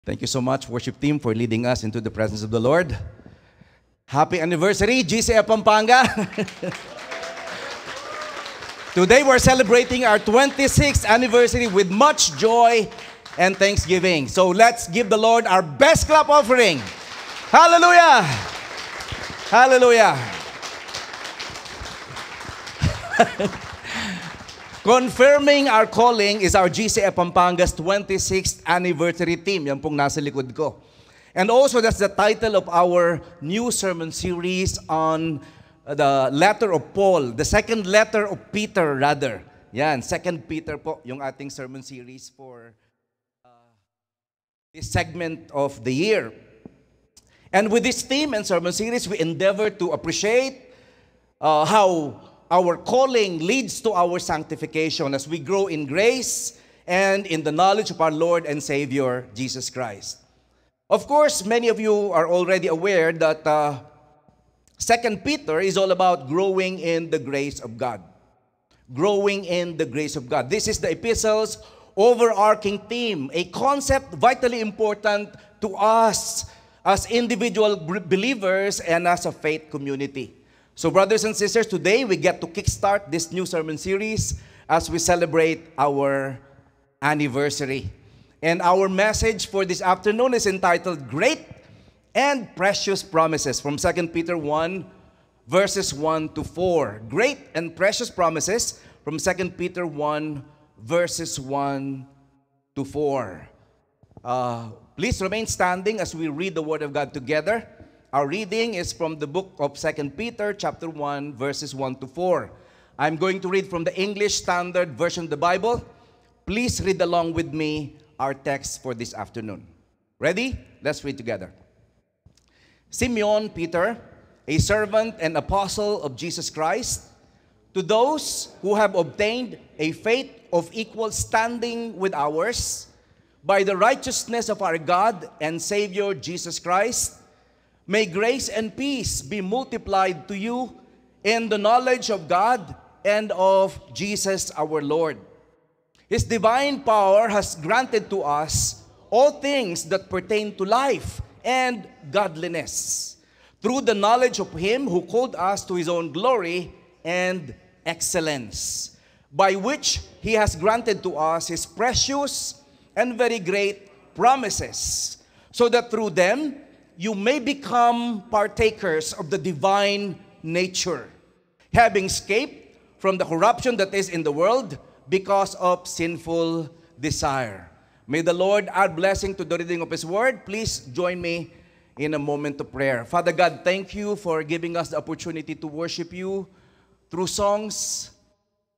Thank you so much, worship team, for leading us into the presence of the Lord. Happy anniversary, GCF Pampanga. Today we're celebrating our 26th anniversary with much joy and thanksgiving. So let's give the Lord our best clap offering. Hallelujah! Hallelujah! Confirming our calling is our GCF Pampanga's 26th anniversary team. Yan pong nasa likod ko. And also, that's the title of our new sermon series on the letter of Paul, the second letter of Peter, rather. Yan, 2 Peter po, yung ating sermon series for this segment of the year. And with this theme and sermon series, we endeavor to appreciate how our calling leads to our sanctification as we grow in grace and in the knowledge of our Lord and Savior, Jesus Christ. Of course, many of you are already aware that 2 Peter is all about growing in the grace of God. Growing in the grace of God. This is the epistle's overarching theme, a concept vitally important to us as individual believers and as a faith community. So brothers and sisters, today we get to kickstart this new sermon series as we celebrate our anniversary. And our message for this afternoon is entitled Great and Precious Promises from 2 Peter 1 verses 1 to 4. Great and Precious Promises from 2 Peter 1 verses 1 to 4. Please remain standing as we read the Word of God together. Our reading is from the book of 2 Peter chapter 1 verses 1 to 4. I'm going to read from the English Standard Version of the Bible. Please read along with me our text for this afternoon. Ready? Let's read together. Simeon Peter, a servant and apostle of Jesus Christ, to those who have obtained a faith of equal standing with ours, by the righteousness of our God and Savior Jesus Christ, may grace and peace be multiplied to you in the knowledge of God and of Jesus our Lord. His divine power has granted to us all things that pertain to life and godliness, through the knowledge of Him who called us to His own glory and excellence, by which He has granted to us His precious and very great promises, so that through them you may become partakers of the divine nature, having escaped from the corruption that is in the world because of sinful desire. May the Lord add blessing to the reading of His Word. Please join me in a moment of prayer. Father God, thank you for giving us the opportunity to worship you through songs.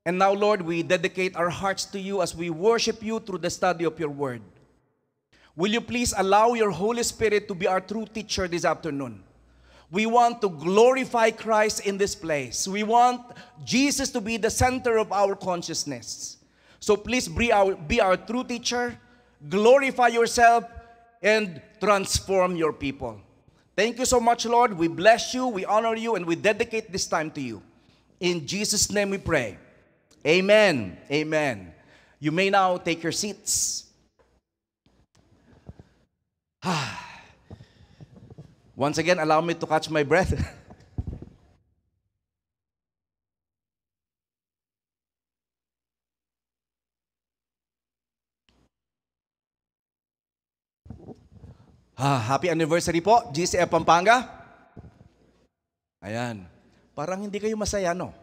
And now, Lord, we dedicate our hearts to you as we worship you through the study of your Word. Will you please allow your Holy Spirit to be our true teacher this afternoon? We want to glorify Christ in this place. We want Jesus to be the center of our consciousness. So please be our true teacher, glorify yourself, and transform your people. Thank you so much, Lord. We bless you, we honor you, and we dedicate this time to you. In Jesus' name we pray. Amen. Amen. You may now take your seats. Once again, allow me to catch my breath. Happy anniversary po, GCF Pampanga. Ayan. Parang hindi kayo masaya, no?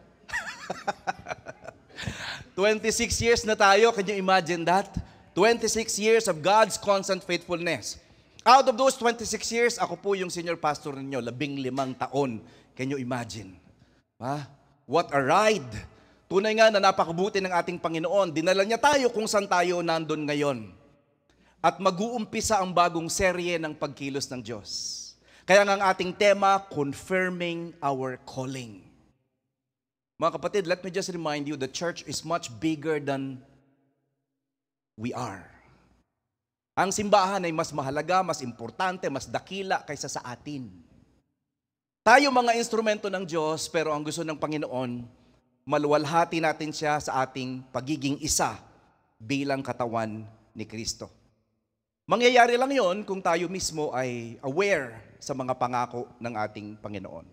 26 years na tayo. Can you imagine that? 26 years of God's constant faithfulness. Out of those 26 years, ako po yung senior pastor ninyo, 15 taon. Can you imagine? What a ride! Tunay nga na napakabuti ng ating Panginoon. Dinala niya tayo kung saan tayo nandun ngayon. At mag-uumpisa ang bagong serye ng pagkilos ng Diyos. Kaya nga ang ating tema, confirming our calling. Mga kapatid, let me just remind you, the church is much bigger than we are. Ang simbahan ay mas mahalaga, mas importante, mas dakila kaysa sa atin. Tayo mga instrumento ng Diyos, pero ang gusto ng Panginoon, maluwalhati natin siya sa ating pagiging isa bilang katawan ni Kristo. Mangyayari lang yon kung tayo mismo ay aware sa mga pangako ng ating Panginoon.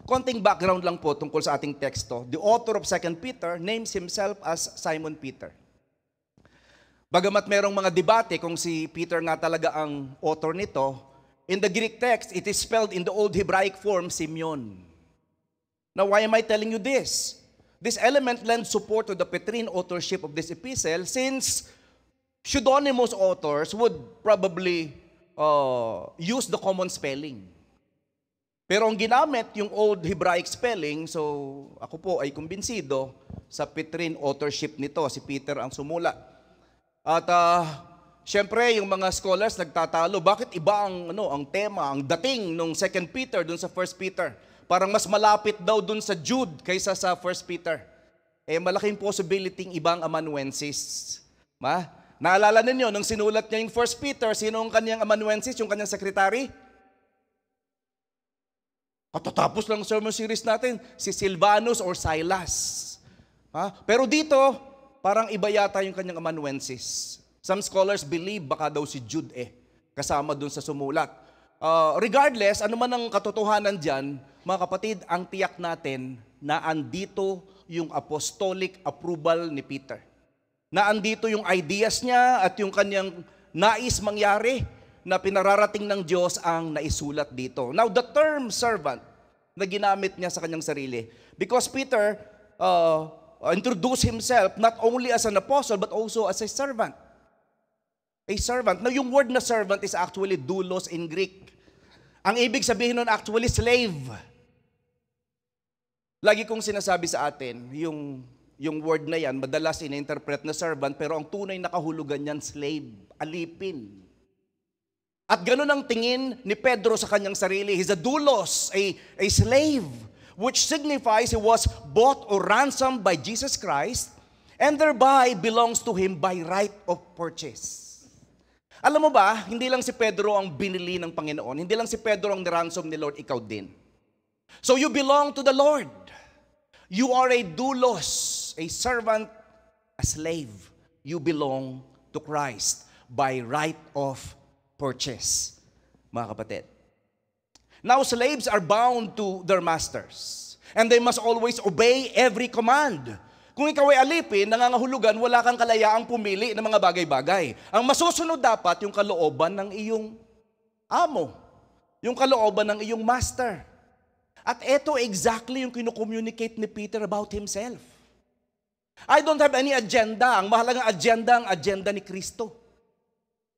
Konting background lang po tungkol sa ating teksto. The author of 2 Peter names himself as Simon Peter. Bagamat merong mga debate kung si Peter nga talaga ang author nito, in the Greek text, it is spelled in the Old Hebraic form, Simeon. Now, why am I telling you this? This element lends support to the Petrine authorship of this epistle since pseudonymous authors would probably use the common spelling. Pero ang ginamit yung Old Hebraic spelling, so ako po ay kumbinsido sa Petrine authorship nito, si Peter ang sumulat. At syempre yung mga scholars nagtatalo, bakit iba ang tema, ang dating nung 2 Peter dun sa 1 Peter? Parang mas malapit daw dun sa Jude kaysa sa 1 Peter. Malaking possibility ibang amanuensis. Naalala ninyo, nung sinulat niya yung 1 Peter, sino ang kanyang amanuensis, yung kanyang sekretary? Katatapos lang ang sermon series natin, si Silvanus or Silas. Pero dito, parang iba yata yung kanyang amanuensis. Some scholars believe baka daw si Jude kasama dun sa sumulat. Regardless, ano man ang katotohanan dyan, mga kapatid, ang tiyak natin na andito yung apostolic approval ni Peter. Na andito yung ideas niya at yung kanyang nais mangyari na pinararating ng Diyos ang naisulat dito. Now, the term servant na ginamit niya sa kanyang sarili, because Peter introduced himself not only as an apostle but also as a servant. A servant. Now, yung word na servant is actually doulos in Greek. Ang ibig sabihin nun actually slave. Lagi kong sinasabi sa atin, yung word na yan, madalas ina-interpret na servant, pero ang tunay na kahulugan yan, slave, alipin. At ganun ang tingin ni Pedro sa kanyang sarili. He's a doulos, a slave, which signifies he was bought or ransomed by Jesus Christ, and thereby belongs to Him by right of purchase. Alam mo ba, hindi lang si Pedro ang binili ng Panginoon, hindi lang si Pedro ang niransom ni Lord, ikaw din. So you belong to the Lord. You are a doulos, a servant, a slave. You belong to Christ by right of purchase, mga kapatid. Now, slaves are bound to their masters, and they must always obey every command. Kung ikaw ay alipin, nangangahulugan, wala kang kalayaang pumili ng mga bagay-bagay. Ang masusunod dapat yung kalooban ng iyong amo, yung kalooban ng iyong master. At ito exactly yung kino-communicate ni Peter about himself. I don't have any agenda. Ang mahalagang agenda, ang agenda ni Kristo.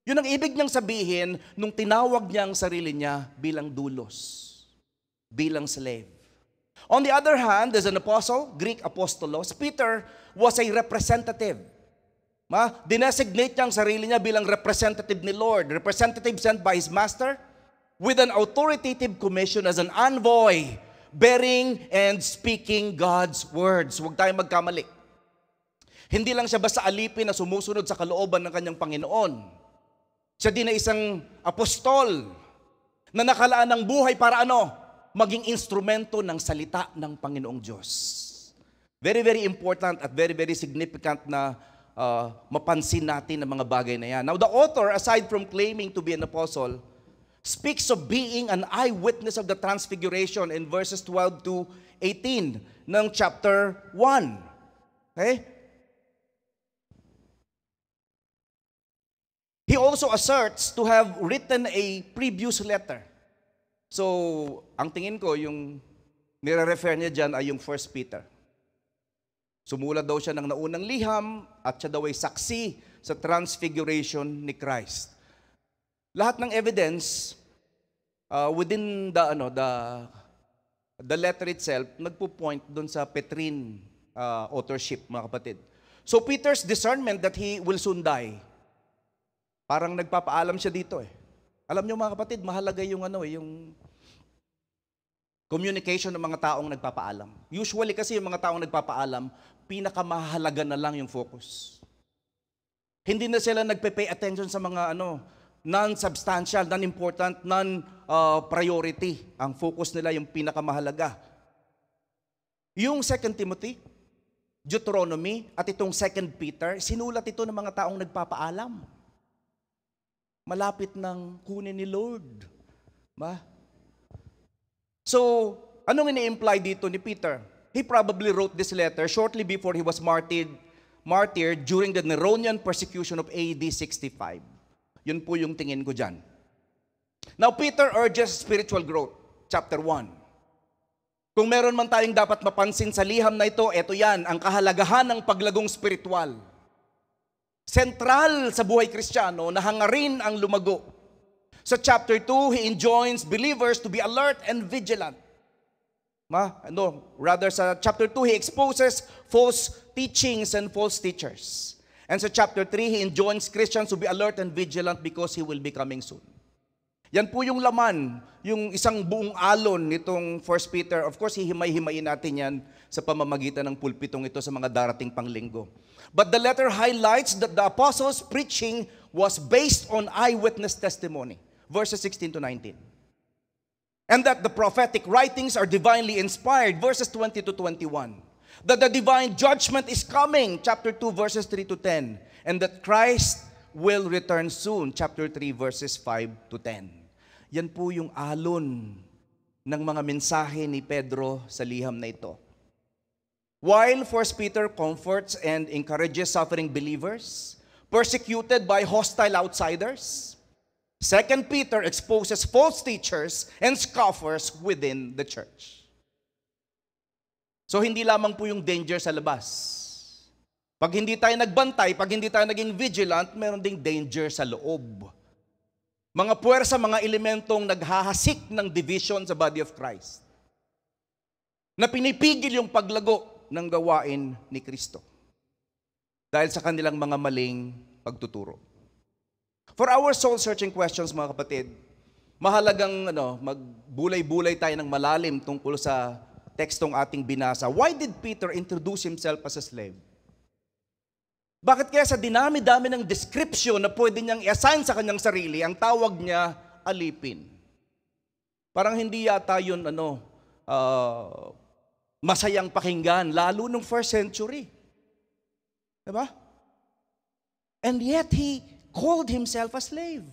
Yun ang ibig niyang sabihin nung tinawag niya ang sarili niya bilang doulos, bilang slave. On the other hand, as an apostle, Greek apostolos, Peter was a representative. Dinesignate niya ang sarili niya bilang representative ni Lord, representative sent by his master, with an authoritative commission as an envoy, bearing and speaking God's words. Huwag tayong magkamali. Hindi lang siya basta alipin na sumusunod sa kalooban ng kanyang Panginoon. Siya din ay isang apostol na nakalaan ng buhay para maging instrumento ng salita ng Panginoong Diyos. Very, very important at very, very significant na mapansin natin ang mga bagay na yan. Now, the author, aside from claiming to be an apostle, speaks of being an eyewitness of the transfiguration in verses 12 to 18 ng chapter 1. Okay? He also asserts to have written a previous letter. So, ang tingin ko, yung nire-refer niya dyan ay yung 1 Peter. Sumulat daw siya ng naunang liham at siya daw ay saksi sa transfiguration ni Christ. Lahat ng evidence within the letter itself nagpo-point doon sa Petrine authorship, mga kapatid. So Peter's discernment that he will soon die, parang nagpapaalam siya dito Alam niyo, mga kapatid, mahalaga yung yung communication ng mga taong nagpapaalam. Usually kasi yung mga taong nagpapaalam, pinakamahalaga na lang yung focus. Hindi na sila nagpe-pay attention sa mga non-substantial, non-important, non-priority. Ang focus nila yung pinakamahalaga. Yung 2 Timothy, Deuteronomy, at itong 2 Peter, sinulat ito ng mga taong nagpapaalam. malapit ng kunin ni Lord. So, anong ini-imply dito ni Peter? He probably wrote this letter shortly before he was martyred during the Neronian persecution of AD 65. Yun po yung tingin ko dyan. Now, Peter urges spiritual growth. Chapter 1. Kung meron man tayong dapat mapansin sa liham na ito, eto yan, ang kahalagahan ng paglagong spiritual. Sentral sa buhay Kristiyano na hangarin ang lumago. Sa chapter 2, he enjoins believers to be alert and vigilant. Sa chapter 2, he exposes false teachings and false teachers. And sa chapter 3, he enjoins Christians to be alert and vigilant because he will be coming soon. Yan po yung laman, yung isang buong alon nitong 1 Peter. Of course, hihimay-himayin natin yan sa pamamagitan ng pulpitong ito sa mga darating pang linggo. But the letter highlights that the apostles' preaching was based on eyewitness testimony. Verses 16 to 19. And that the prophetic writings are divinely inspired. Verses 20 to 21. That the divine judgment is coming. Chapter 2, verses 3 to 10. And that Christ will return soon. Chapter 3, verses 5 to 10. Yan po yung alon ng mga mensahe ni Pedro sa liham na ito. While 1 Peter comforts and encourages suffering believers, persecuted by hostile outsiders, 2 Peter exposes false teachers and scoffers within the church. So hindi lamang po yung danger sa labas. Pag hindi tayo nagbantay, pag hindi tayo naging vigilant, meron ding danger sa loob. Mga puwersa, mga elementong naghahasik ng division sa body of Christ. Na pinipigil yung paglago ng gawain ni Kristo. Dahil sa kanilang mga maling pagtuturo. For our soul-searching questions, mga kapatid, mahalagang magbulay-bulay tayo ng malalim tungkol sa tekstong ating binasa. Why did Peter introduce himself as a slave? Bakit kaya sa dinami-dami ng description na pwede niyang i-assign sa kanyang sarili, ang tawag niya alipin? Parang hindi yata yun masayang pakinggan, lalo nung first century. Diba? And yet he called himself a slave.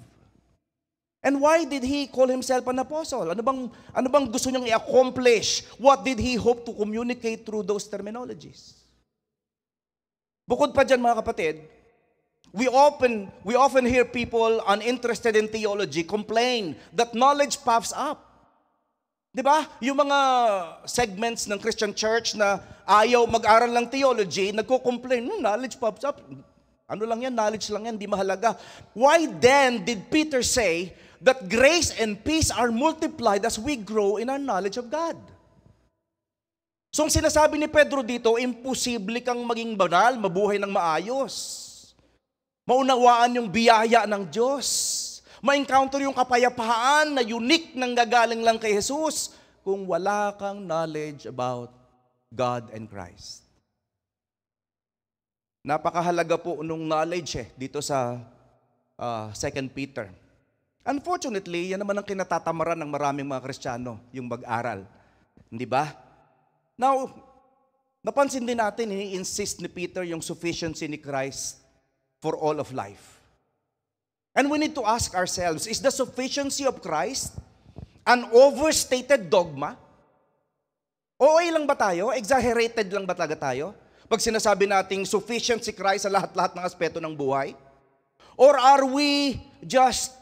And why did he call himself an apostle? Ano bang gusto niyang i-accomplish? What did he hope to communicate through those terminologies? Bukod pa dyan, mga kapatid, we often hear people uninterested in theology complain that knowledge puffs up. Diba? Yung mga segments ng Christian church na ayaw mag-aral ng theology, nagko-complain, knowledge puffs up. Ano lang yan? Knowledge lang yan, di mahalaga. Why then did Peter say that grace and peace are multiplied as we grow in our knowledge of God? So ang sinasabi ni Pedro dito, imposible kang maging banal, mabuhay ng maayos. Maunawaan yung biyaya ng Diyos. Ma-encounter yung kapayapaan na unique nang gagaling lang kay Jesus kung wala kang knowledge about God and Christ. Napakahalaga po nung knowledge dito sa 2 Peter. Unfortunately, yan naman ang kinatatamaran ng maraming mga Kristiyano, yung mag-aral. Hindi ba? Now, napansin din natin, ini-insist ni Peter yung sufficiency ni Christ for all of life. And we need to ask ourselves, is the sufficiency of Christ an overstated dogma? OA lang ba tayo? Exaggerated lang ba talaga tayo? Pag sinasabi nating sufficient si Christ sa lahat-lahat ng aspeto ng buhay? Or are we just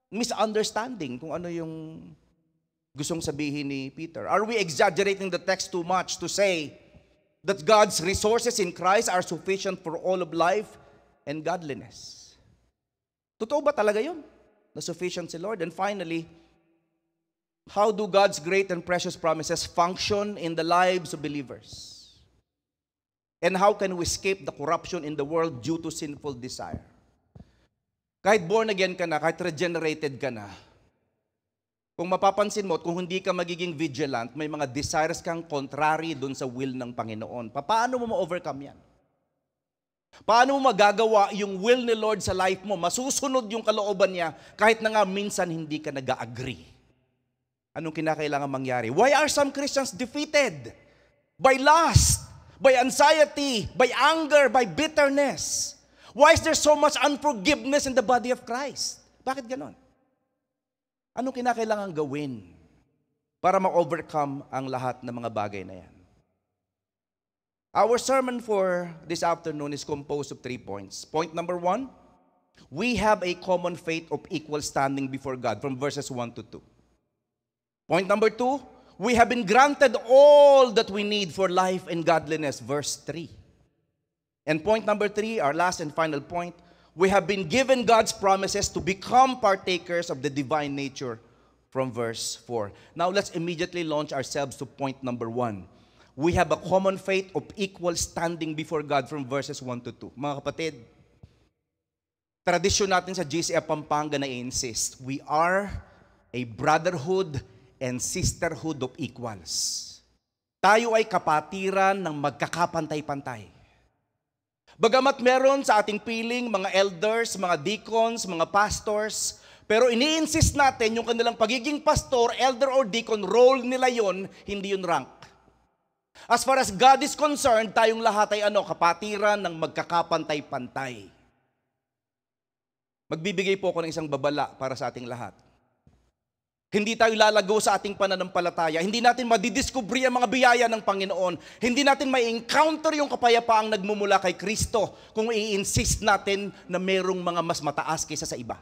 misunderstanding kung ano yung gustong sabihin ni Peter? Are we exaggerating the text too much to say that God's resources in Christ are sufficient for all of life and godliness? Totoo ba talaga yun? Na sufficient si Lord? And finally, how do God's great and precious promises function in the lives of believers? And how can we escape the corruption in the world due to sinful desire? Kahit born again ka na, kahit regenerated ka na, kung mapapansin mo at kung hindi ka magiging vigilant, may mga desires kang contrary dun sa will ng Panginoon. Paano mo ma-overcome yan? Paano mo magagawa yung will ni Lord sa life mo? Masusunod yung kalooban niya kahit na nga minsan hindi ka nag-agree. Anong kinakailangan mangyari? Why are some Christians defeated? By lust, by anxiety, by anger, by bitterness. Why is there so much unforgiveness in the body of Christ? Bakit ganon? Anong kinakailangan gawin para ma-overcome ang lahat ng mga bagay na yan? Our sermon for this afternoon is composed of 3 points. Point number 1, we have a common faith of equal standing before God from verses 1 to 2. Point number 2, we have been granted all that we need for life and godliness, verse 3. And point number 3, our last and final point, we have been given God's promises to become partakers of the divine nature from verse 4. Now let's immediately launch ourselves to point number 1. We have a common faith of equal standing before God from verses 1 to 2. Mga kapatid, tradisyon natin sa GCF Pampanga na i-insist, we are a brotherhood and sisterhood of equals. Tayo ay kapatiran ng magkakapantay-pantay. Bagamat meron sa ating piling mga elders, mga deacons, mga pastors, pero ini-insist natin yung kanilang pagiging pastor, elder or deacon, role nila yon, hindi yun rank. As far as God is concerned, tayong lahat ay kapatiran ng magkakapantay-pantay. Magbibigay po ako ng isang babala para sa ating lahat. Hindi tayo lalago sa ating pananampalataya. Hindi natin madidiscovery ang mga biyaya ng Panginoon. Hindi natin mai-encounter yung kapayapaang nagmumula kay Kristo kung i-insist natin na merong mga mas mataas kaysa sa iba.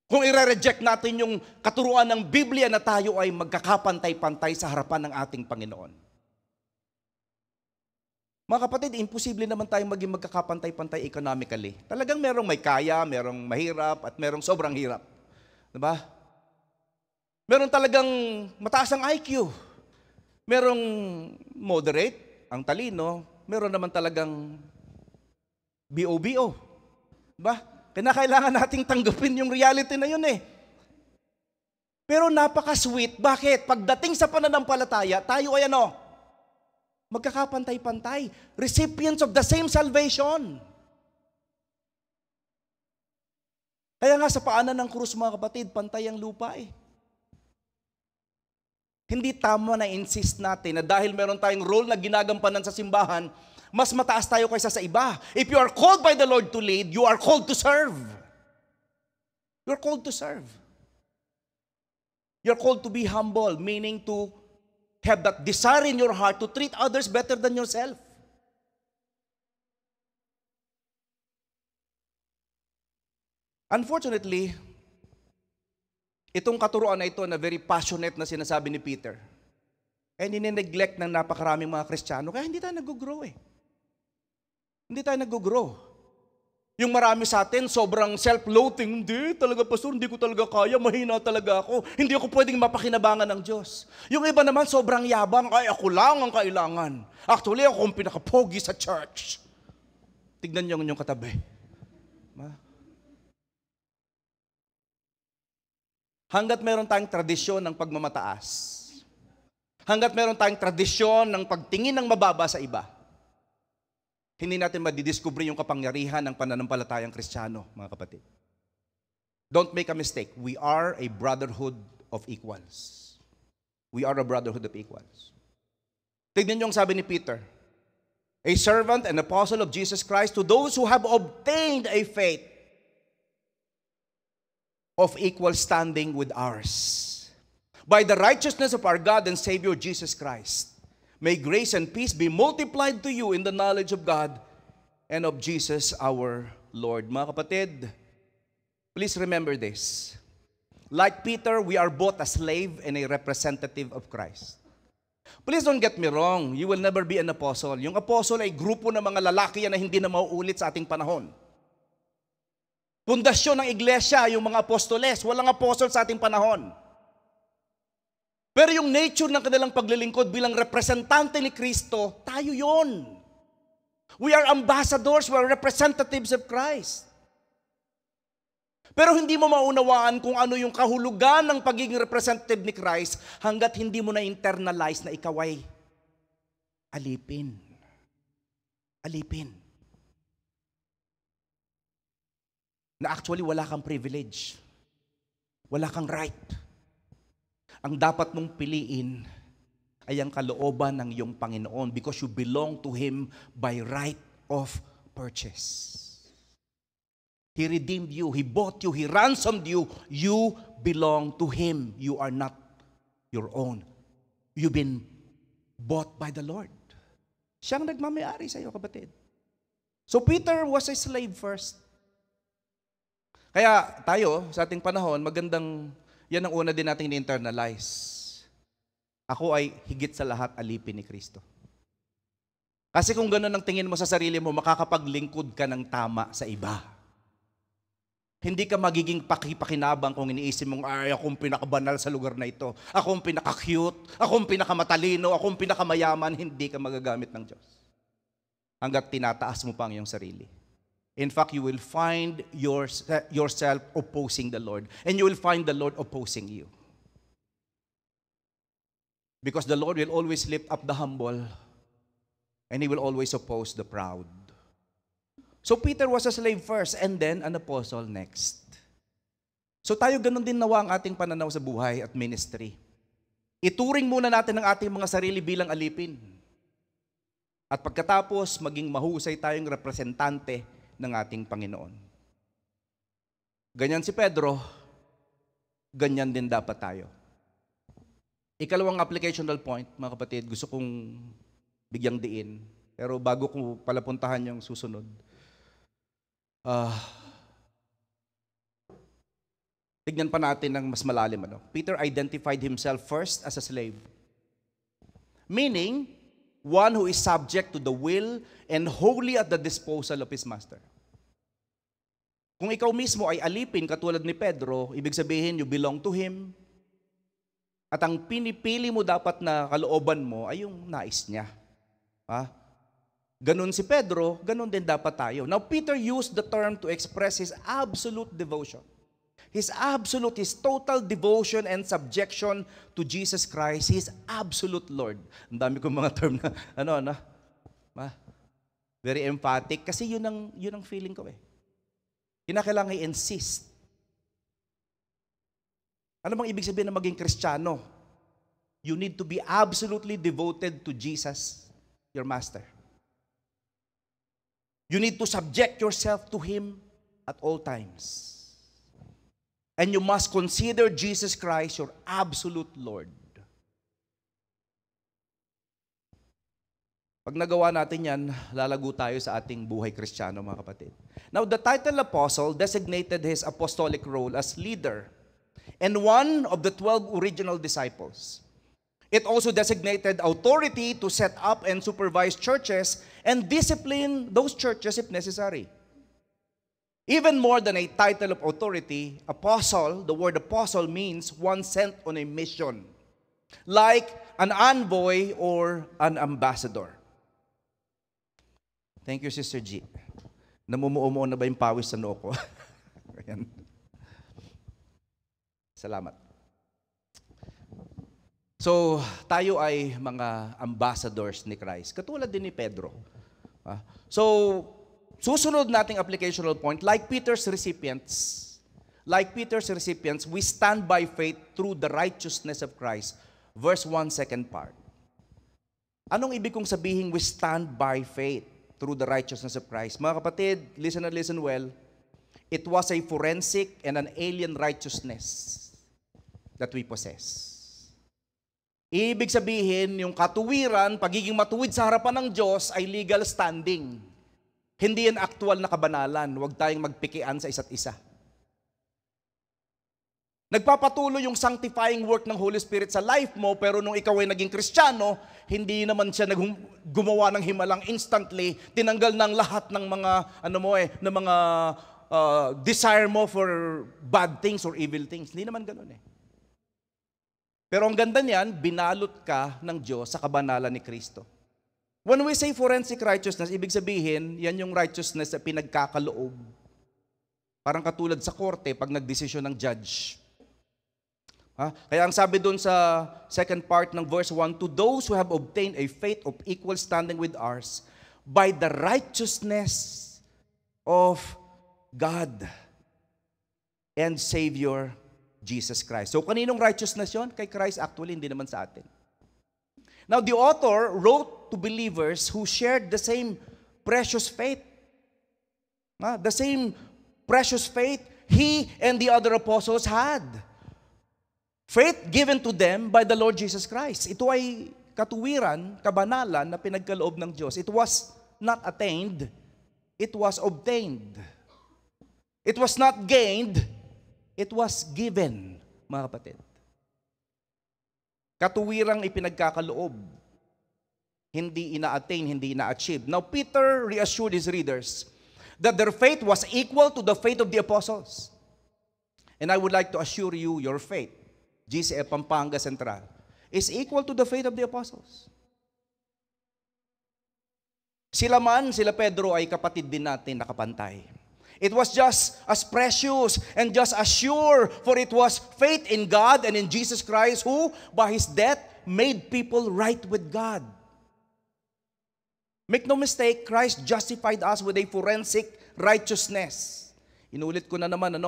Kung i-reject natin yung katuruan ng Biblia na tayo ay magkakapantay-pantay sa harapan ng ating Panginoon. Mga kapatid, imposible naman tayong maging magkakapantay-pantay economically. Talagang merong may kaya, merong mahirap, at merong sobrang hirap. Diba? Meron talagang mataas ang IQ. Merong moderate, ang talino. Meron naman talagang BOBO. Diba? Kinakailangan nating tanggapin yung reality na yun eh. Pero napaka-sweet. Bakit? Pagdating sa pananampalataya, tayo ay magkakapantay-pantay. Recipients of the same salvation. Kaya nga sa paanan ng krus, mga kapatid, pantay ang lupa eh. Hindi tama na insist natin na dahil meron tayong role na ginagampanan sa simbahan, mas mataas tayo kaysa sa iba. If you are called by the Lord to lead, you are called to serve. You're called to serve. You're called to be humble, meaning to have that desire in your heart to treat others better than yourself. Unfortunately, itong katuruan na ito na very passionate na sinasabi ni Peter, nine-neglect ng napakaraming mga Kristiyano, kaya hindi tayo nag-grow eh. Hindi tayo nag-grow. Yung marami sa atin, sobrang self-loathing, hindi talaga pastor, hindi ko talaga kaya, mahina talaga ako, hindi ako pwedeng mapakinabangan ng Diyos. Yung iba naman, sobrang yabang, ay ako lang ang kailangan. Actually, ako ang pinaka-pogi sa church. Tignan niyo ang inyong katabi. Hanggat meron tayong tradisyon ng pagmamataas, hanggat meron tayong tradisyon ng pagtingin ng mababa sa iba, hindi natin madidiscover yung kapangyarihan ng pananampalatayang Kristiyano, mga kapatid. Don't make a mistake. We are a brotherhood of equals. We are a brotherhood of equals. Tignan niyo ang sabi ni Peter, a servant and apostle of Jesus Christ to those who have obtained a faith of equal standing with ours. By the righteousness of our God and Savior Jesus Christ, may grace and peace be multiplied to you in the knowledge of God and of Jesus our Lord. Mga kapatid, please remember this. Like Peter, we are both a slave and a representative of Christ. Please don't get me wrong, you will never be an apostle. Yung apostle ay grupo ng mga lalaki yan na hindi na mauulit sa ating panahon. Pundasyon ng iglesia, yung mga apostoles, walang apostol sa ating panahon. Pero yung nature ng kanilang paglilingkod bilang representante ni Kristo, tayo yon. We are ambassadors, we are representatives of Christ. Pero hindi mo maunawaan kung ano yung kahulugan ng pagiging representative ni Christ hanggat hindi mo na-internalize na ikaw ay alipin. Alipin. Na actually wala kang privilege. Wala kang right. Ang dapat mong piliin ay ang kalooban ng iyong Panginoon because you belong to Him by right of purchase. He redeemed you. He bought you. He ransomed you. You belong to Him. You are not your own. You've been bought by the Lord. Siyang nagmamayari sa iyo, kapatid. So Peter was a slave first. Kaya tayo, sa ating panahon, magandang, yan ang una din nating ni-internalize. Ako ay higit sa lahat alipin ni Kristo. Kasi kung gano'n ang tingin mo sa sarili mo, makakapaglingkod ka ng tama sa iba. Hindi ka magiging pakipakinabang kung iniisip mong, ay, akong pinakabanal sa lugar na ito. Akong pinaka-cute. Akong pinakamatalino. Akong pinakamayaman. Hindi ka magagamit ng Diyos. Hanggat tinataas mo pa ang iyong sarili. In fact, you will find yourself opposing the Lord. And you will find the Lord opposing you. Because the Lord will always lift up the humble. And He will always oppose the proud. So Peter was a slave first and then an apostle next. So tayo ganun din nawa ang ating pananaw sa buhay at ministry. Ituring muna natin ang ating mga sarili bilang alipin. At pagkatapos, maging mahusay tayong representante ng ating Panginoon. Ganyan si Pedro, ganyan din dapat tayo. Ikalawang applicational point, mga kapatid, gusto kong bigyang diin. Pero bago ko palapuntahan yung susunod, tignan pa natin ng mas malalim. Peter identified himself first as a slave. Meaning, one who is subject to the will and wholly at the disposal of his master. Kung ikaw mismo ay alipin katulad ni Pedro, ibig sabihin you belong to him. At ang pinipili mo dapat na kalooban mo ay yung nais niya. Ganon si Pedro, ganon din dapat tayo. Now, Peter used the term to express his absolute devotion. His total devotion and subjection to Jesus Christ, His absolute Lord. Ang dami kong mga term na, very emphatic. Kasi yun ang feeling ko eh. Kinakailangan i-insist. Ano bang ibig sabihin na maging Kristiyano? You need to be absolutely devoted to Jesus, your Master. You need to subject yourself to Him at all times. And you must consider Jesus Christ your absolute Lord. Pag nagawa natin yan, lalago tayo sa ating buhay Kristiyano, mga kapatid. Now, the title apostle designated his apostolic role as leader and one of the 12 original disciples. It also designated authority to set up and supervise churches and discipline those churches if necessary. Even more than a title of authority, apostle, the word apostle means one sent on a mission. Like an envoy or an ambassador. Thank you, Sister G. Namumuo na ba yung pawis sa noo ko? Ayan. Salamat. So, tayo ay mga ambassadors ni Christ. Katulad din ni Pedro. So, susunod nating applicational point, like Peter's recipients, we stand by faith through the righteousness of Christ. Verse 1, second part. Anong ibig kong sabihin, we stand by faith through the righteousness of Christ? Mga kapatid, listen and listen well. It was a forensic and an alien righteousness that we possess. Ibig sabihin, yung katuwiran, pagiging matuwid sa harapan ng Diyos ay legal standing. Hindi yan aktual na kabanalan. Huwag tayong magpikian sa isa't isa. Nagpapatuloy yung sanctifying work ng Holy Spirit sa life mo, pero nung ikaw ay naging Kristiyano, hindi naman siya gumawa ng himalang instantly, tinanggal ng lahat ng mga, desire mo for bad things or evil things. Hindi naman ganun eh. Pero ang ganda niyan, binalot ka ng Diyos sa kabanalan ni Kristo. When we say forensic righteousness, ibig sabihin, yan yung righteousness na pinagkakaloob. Parang katulad sa korte, pag nagdesisyon ng judge. Kaya ang sabi doon sa second part ng verse 1, to those who have obtained a faith of equal standing with ours, by the righteousness of God and Savior Jesus Christ. So kaninong righteousness yun? Kay Christ, actually, hindi naman sa atin. Now, the author wrote to believers who shared the same precious faith. The same precious faith he and the other apostles had. Faith given to them by the Lord Jesus Christ. Ito ay katuwiran, kabanalan na pinagkaloob ng Diyos. It was not attained, it was obtained. It was not gained, it was given, mga kapatid. Katuwirang ipinagkakaloob, hindi ina-attain, hindi ina-achieve. Now, Peter reassured his readers that their faith was equal to the faith of the apostles. And I would like to assure you, your faith, GCF Pampanga Central, is equal to the faith of the apostles. Sila Pedro ay kapatid din natin nakapantay. It was just as precious and just as sure, for it was faith in God and in Jesus Christ, who, by His death, made people right with God. Make no mistake, Christ justified us with a forensic righteousness. Inulit ko na naman,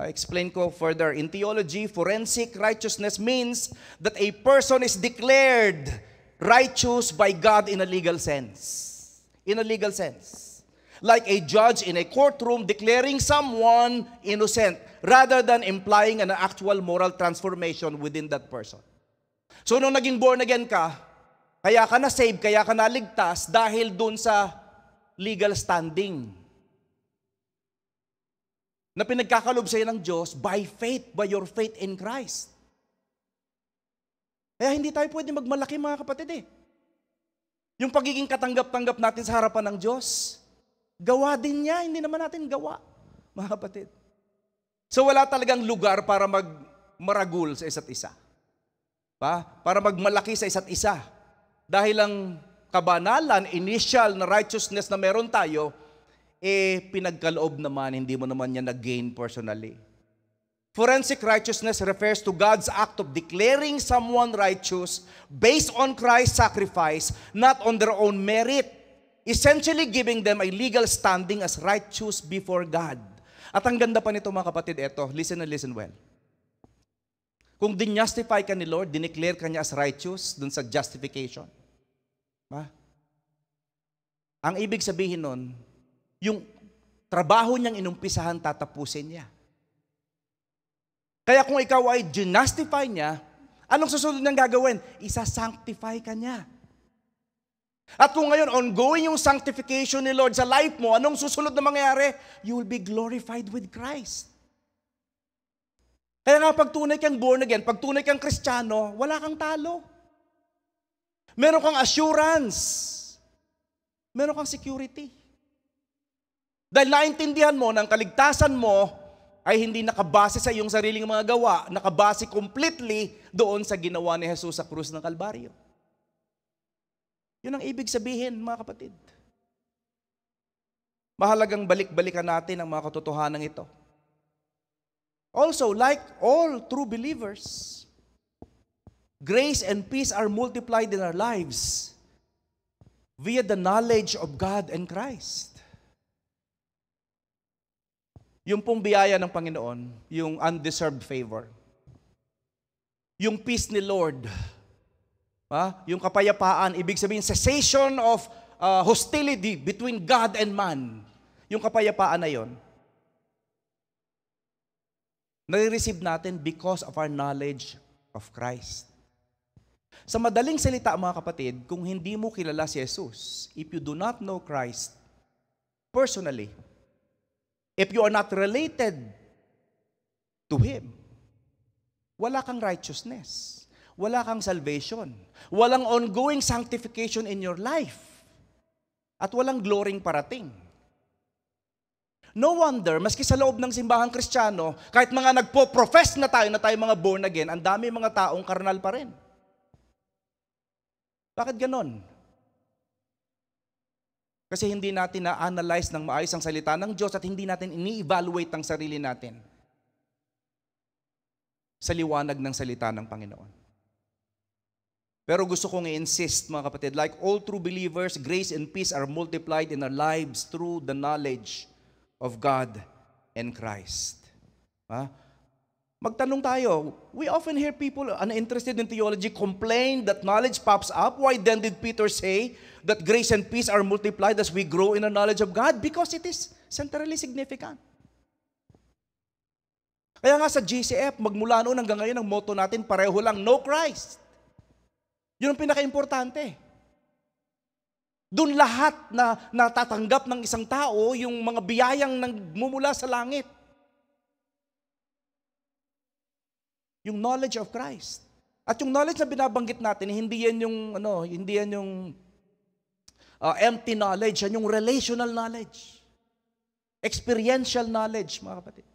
explain ko further. In theology, forensic righteousness means that a person is declared righteous by God in a legal sense. In a legal sense. Like a judge in a courtroom declaring someone innocent rather than implying an actual moral transformation within that person. So nung naging born again ka, kaya ka na-save, kaya ka naligtas dahil dun sa legal standing na pinagkakalob sa'yo ng Diyos by faith, by your faith in Christ. Kaya hindi tayo pwede magmalaki, mga kapatid. Yung pagiging katanggap-tanggap natin sa harapan ng Diyos, gawa din niya, hindi naman natin gawa, mga kapatid. So wala talagang lugar para magmaragul sa isa't isa. Para magmalaki sa isa't isa. Dahil ang kabanalan, initial na righteousness na meron tayo, pinagkaloob naman, hindi mo naman yan na-gain personally. Forensic righteousness refers to God's act of declaring someone righteous based on Christ's sacrifice, not on their own merit, essentially giving them a legal standing as righteous before God. At ang ganda pa nito, mga kapatid, listen and listen well. Kung din-justify ka ni Lord, dineclare ka niya as righteous dun sa justification. Ang ibig sabihin nun, yung trabaho niyang inumpisahan, tatapusin niya. Kaya kung ikaw ay justify niya, anong susunod niyang gagawin? Isa-sanctify ka niya. At kung ngayon, ongoing yung sanctification ni Lord sa life mo, anong susunod na mangyayari? You will be glorified with Christ. Kaya nga, pag tunay kang born again, pag tunay kang Kristiyano, wala kang talo. Meron kang assurance. Meron kang security. Dahil naintindihan mo ng kaligtasan mo ay hindi nakabase sa iyong sariling mga gawa, nakabase completely doon sa ginawa ni Jesus sa krus ng Kalbaryo. Yun ang ibig sabihin, mga kapatid. Mahalagang balik-balikan natin ang mga katotohanan ito. Also, like all true believers, grace and peace are multiplied in our lives via the knowledge of God and Christ. Yung pong biyaya ng Panginoon, yung undeserved favor. Yung peace ni Lord, yung kapayapaan, ibig sabihin cessation of hostility between God and man. Yung kapayapaan na yon, nare-receive natin because of our knowledge of Christ. Sa madaling salita, mga kapatid, kung hindi mo kilala si Jesus, if you do not know Christ personally, if you are not related to Him, wala kang righteousness, wala kang salvation, walang ongoing sanctification in your life, at walang glorying parating. No wonder, maski sa loob ng simbahang Kristiyano, kahit mga nagpo-profess na tayo mga born again, ang dami mga taong karnal pa rin. Bakit ganon? Kasi hindi natin na-analyze ng maayos ang salita ng Diyos at hindi natin ini-evaluate ang sarili natin sa liwanag ng salita ng Panginoon. Pero gusto kong i-insist, mga kapatid, like all true believers, grace and peace are multiplied in our lives through the knowledge of God and Christ. Magtanong tayo. We often hear people uninterested in theology complain that knowledge pops up. Why then did Peter say that grace and peace are multiplied as we grow in the knowledge of God? Because it is centrally significant. Kaya nga sa GCF, magmula noon hanggang ngayon, ang motto natin pareho lang, know Christ. Yun ang pinaka-importante. Doon lahat na natatanggap ng isang tao, yung mga biyayang nagmumula sa langit. Yung knowledge of Christ. At yung knowledge na binabanggit natin, hindi yan yung empty knowledge, yan yung relational knowledge. Experiential knowledge, mga kapatid.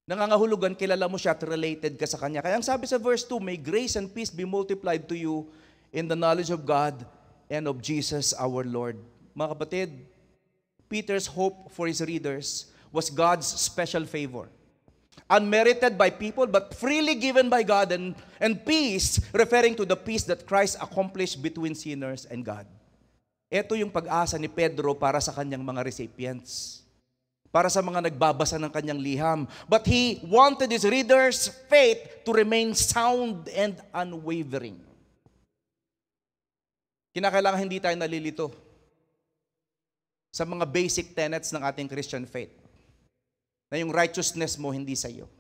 Nangangahulugan, kilala mo siya at related ka sa Kanya. Kaya ang sabi sa verse 2, may grace and peace be multiplied to you in the knowledge of God and of Jesus our Lord. Mga kapatid, Peter's hope for his readers was God's special favor. Unmerited by people, but freely given by God, and peace, referring to the peace that Christ accomplished between sinners and God. Ito yung pag-asa ni Pedro para sa kanyang mga recipients. Para sa mga nagbabasa ng kanyang liham. But he wanted his readers' faith to remain sound and unwavering. Kinakailangan hindi tayo nalilito sa mga basic tenets ng ating Christian faith. Na yung righteousness mo hindi sa iyo.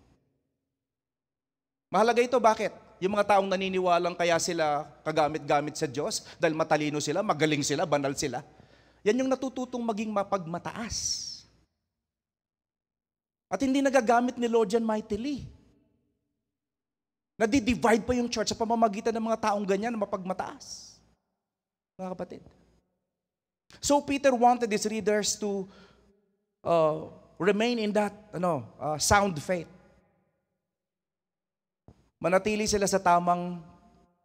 Mahalaga ito, bakit? Yung mga taong naniniwalang kaya sila kagamit-gamit sa Diyos dahil matalino sila, magaling sila, banal sila. Yan yung natututong maging mapagmataas. At hindi nagagamit ni Lord yan mightily. Nadi-divide pa yung church sa pamamagitan ng mga taong ganyan na mapagmataas. Mga kapatid. So Peter wanted his readers to remain in that sound faith. Manatili sila sa tamang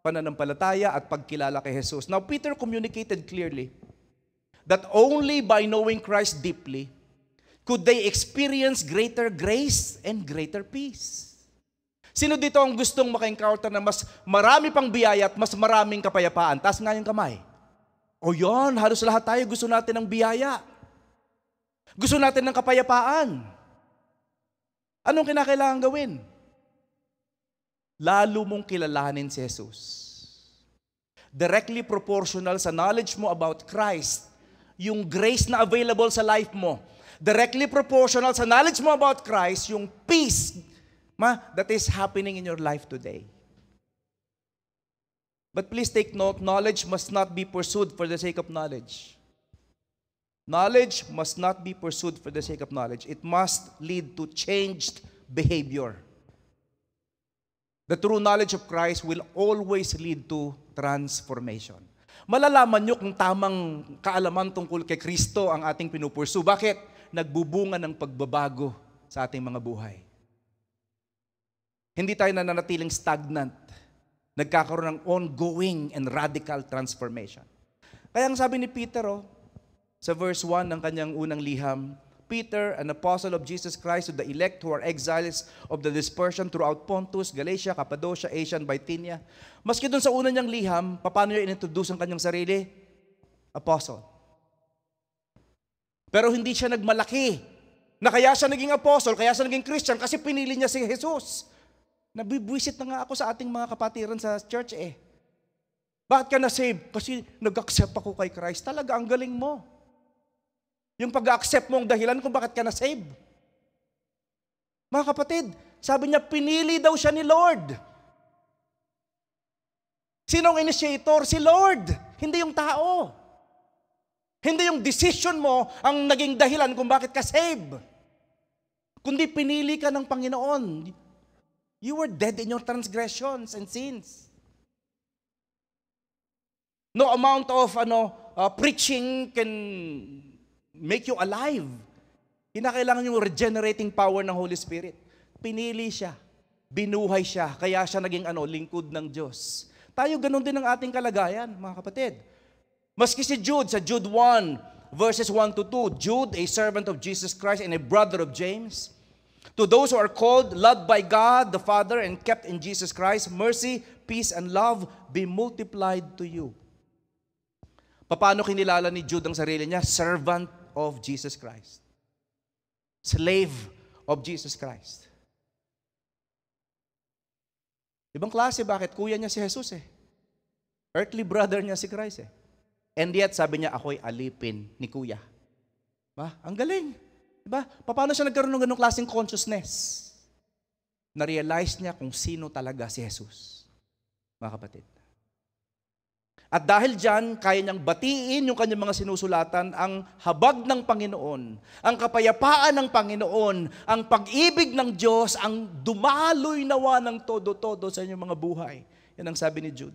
pananampalataya at pagkilala kay Jesus. Now, Peter communicated clearly that only by knowing Christ deeply could they experience greater grace and greater peace. Sino dito ang gustong maka-encounter na mas marami pang biyaya at mas maraming kapayapaan? Taas nga yung kamay. O yon, halos lahat tayo gusto natin ng biyaya. Gusto natin ng kapayapaan. Anong kinakailangan gawin? Lalo mong kilalanin si Jesus. Directly proportional sa knowledge mo about Christ, yung grace na available sa life mo. Directly proportional sa knowledge mo about Christ, yung peace that is happening in your life today. But please take note, knowledge must not be pursued for the sake of knowledge. Knowledge must not be pursued for the sake of knowledge. It must lead to changed behavior. The true knowledge of Christ will always lead to transformation. Malalaman nyo kung tamang kaalaman tungkol kay Kristo ang ating pinupursu. Bakit? Nagbubunga ng pagbabago sa ating mga buhay. Hindi tayo nananatiling stagnant. Nagkakaroon ng ongoing and radical transformation. Kaya ang sabi ni Peter, sa verse 1 ng kanyang unang liham, Peter, an apostle of Jesus Christ, to the elect who are exiles of the dispersion throughout Pontus, Galatia, Cappadocia, Asia, and Bithynia. Maski doon sa unang niyang liham, paano niya inintroduce ang kanyang sarili? Apostle. Pero hindi siya nagmalaki na kaya siya naging apostle, kaya siya naging Christian, kasi pinili niya si Jesus. Nabibwisit na nga ako sa ating mga kapatiran sa church Bakit ka na-save? Kasi nag-accept ako kay Christ. Talaga, ang galing mo. Yung pag-accept mo ang dahilan kung bakit ka na-save. Mga kapatid, sabi niya, pinili daw siya ni Lord. Sinong initiator? Si Lord. Hindi yung tao. Hindi yung decision mo ang naging dahilan kung bakit ka save. Kundi pinili ka ng Panginoon. You were dead in your transgressions and sins. No amount of preaching can make you alive. Kinakailangan yung regenerating power ng Holy Spirit. Pinili siya. Binuhay siya. Kaya siya naging lingkod ng Diyos. Tayo ganun din ang ating kalagayan, mga kapatid. Maski si Jude, sa Jude 1, verses 1 to 2, Jude, a servant of Jesus Christ and a brother of James, to those who are called, loved by God the Father, and kept in Jesus Christ, mercy, peace, and love be multiplied to you. Paano kinilala ni Jude ang sarili niya? Servant of Jesus Christ. Slave of Jesus Christ. Ibang klase, bakit? Kuya niya si Jesus eh. Earthly brother niya si Christ eh. And yet, sabi niya, ako'y alipin ni Kuya. Ba? Ang galing. Diba? Paano siya nagkaroon ng ganong klaseng consciousness? Na-realize niya kung sino talaga si Jesus. Mga kapatid. At dahil dyan, kaya niyang batiin yung kanyang mga sinusulatan, ang habag ng Panginoon, ang kapayapaan ng Panginoon, ang pag-ibig ng Diyos, ang dumaloy nawa ng todo-todo sa inyong mga buhay. Yan ang sabi ni Jude.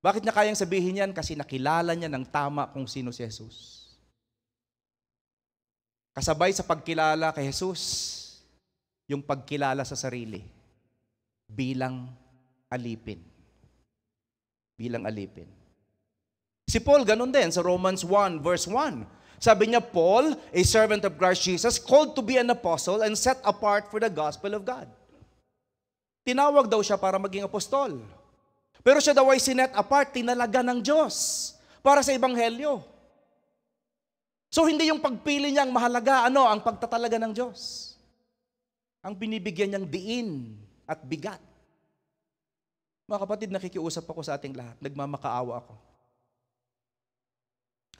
Bakit niya kayang sabihin yan? Kasi nakilala niya ng tama kung sino si Jesus. Kasabay sa pagkilala kay Jesus, yung pagkilala sa sarili bilang alipin. Bilang alipin. Si Paul, ganun din sa Romans 1 verse 1. Sabi niya, Paul, a servant of Christ Jesus, called to be an apostle and set apart for the gospel of God. Tinawag daw siya para maging apostol. Pero siya daw ay sinet apart, tinalaga ng Diyos para sa ebanghelyo. So hindi yung pagpili niya ang mahalaga, ang pagtatalaga ng Diyos. Ang binibigyan niyang diin at bigat. Mga kapatid, nakikiusap ako sa ating lahat. Nagmamakaawa ako.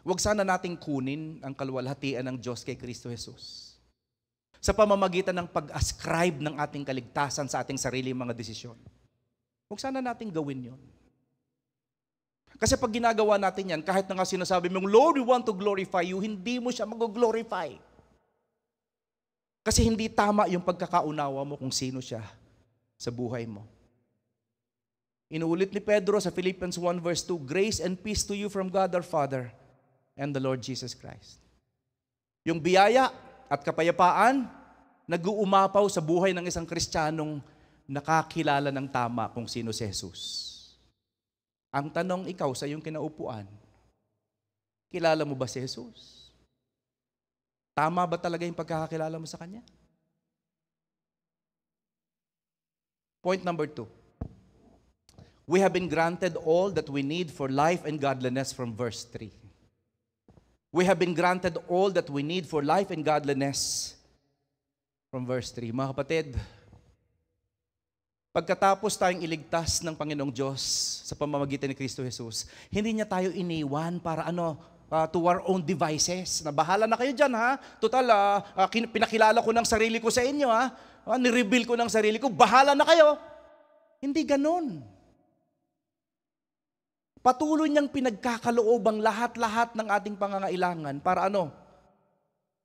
Huwag sana nating kunin ang kaluwalhatian ng Diyos kay Kristo Jesus sa pamamagitan ng pag-ascribe ng ating kaligtasan sa ating sariling mga desisyon. Huwag sana nating gawin yon. Kasi pag ginagawa natin yan, kahit na nga sinasabi mong, Lord, we want to glorify you, hindi mo siya mag-glorify. Kasi hindi tama yung pagkakaunawa mo kung sino siya sa buhay mo. Inuulit ni Pedro sa Philippians 1 verse 2, grace and peace to you from God our Father and the Lord Jesus Christ. Yung biyaya at kapayapaan, nag-uumapaw sa buhay ng isang Kristiyanong nakakilala ng tama kung sino si Jesus. Ang tanong, ikaw sa iyong kinaupuan, kilala mo ba si Jesus? Tama ba talaga yung pagkakakilala mo sa Kanya? Point number 2. We have been granted all that we need for life and godliness from verse 3. We have been granted all that we need for life and godliness from verse 3. Mga kapatid, pagkatapos tayong iligtas ng Panginoong Diyos sa pamamagitan ni Kristo Jesus, hindi niya tayo iniwan para to our own devices. Na bahala na kayo dyan, ha? Total, pinakilala ko ng sarili ko sa inyo, ha? Nireveal ko ng sarili ko, bahala na kayo. Hindi ganon. Patuloy niyang pinagkakaloob ang lahat-lahat ng ating pangangailangan para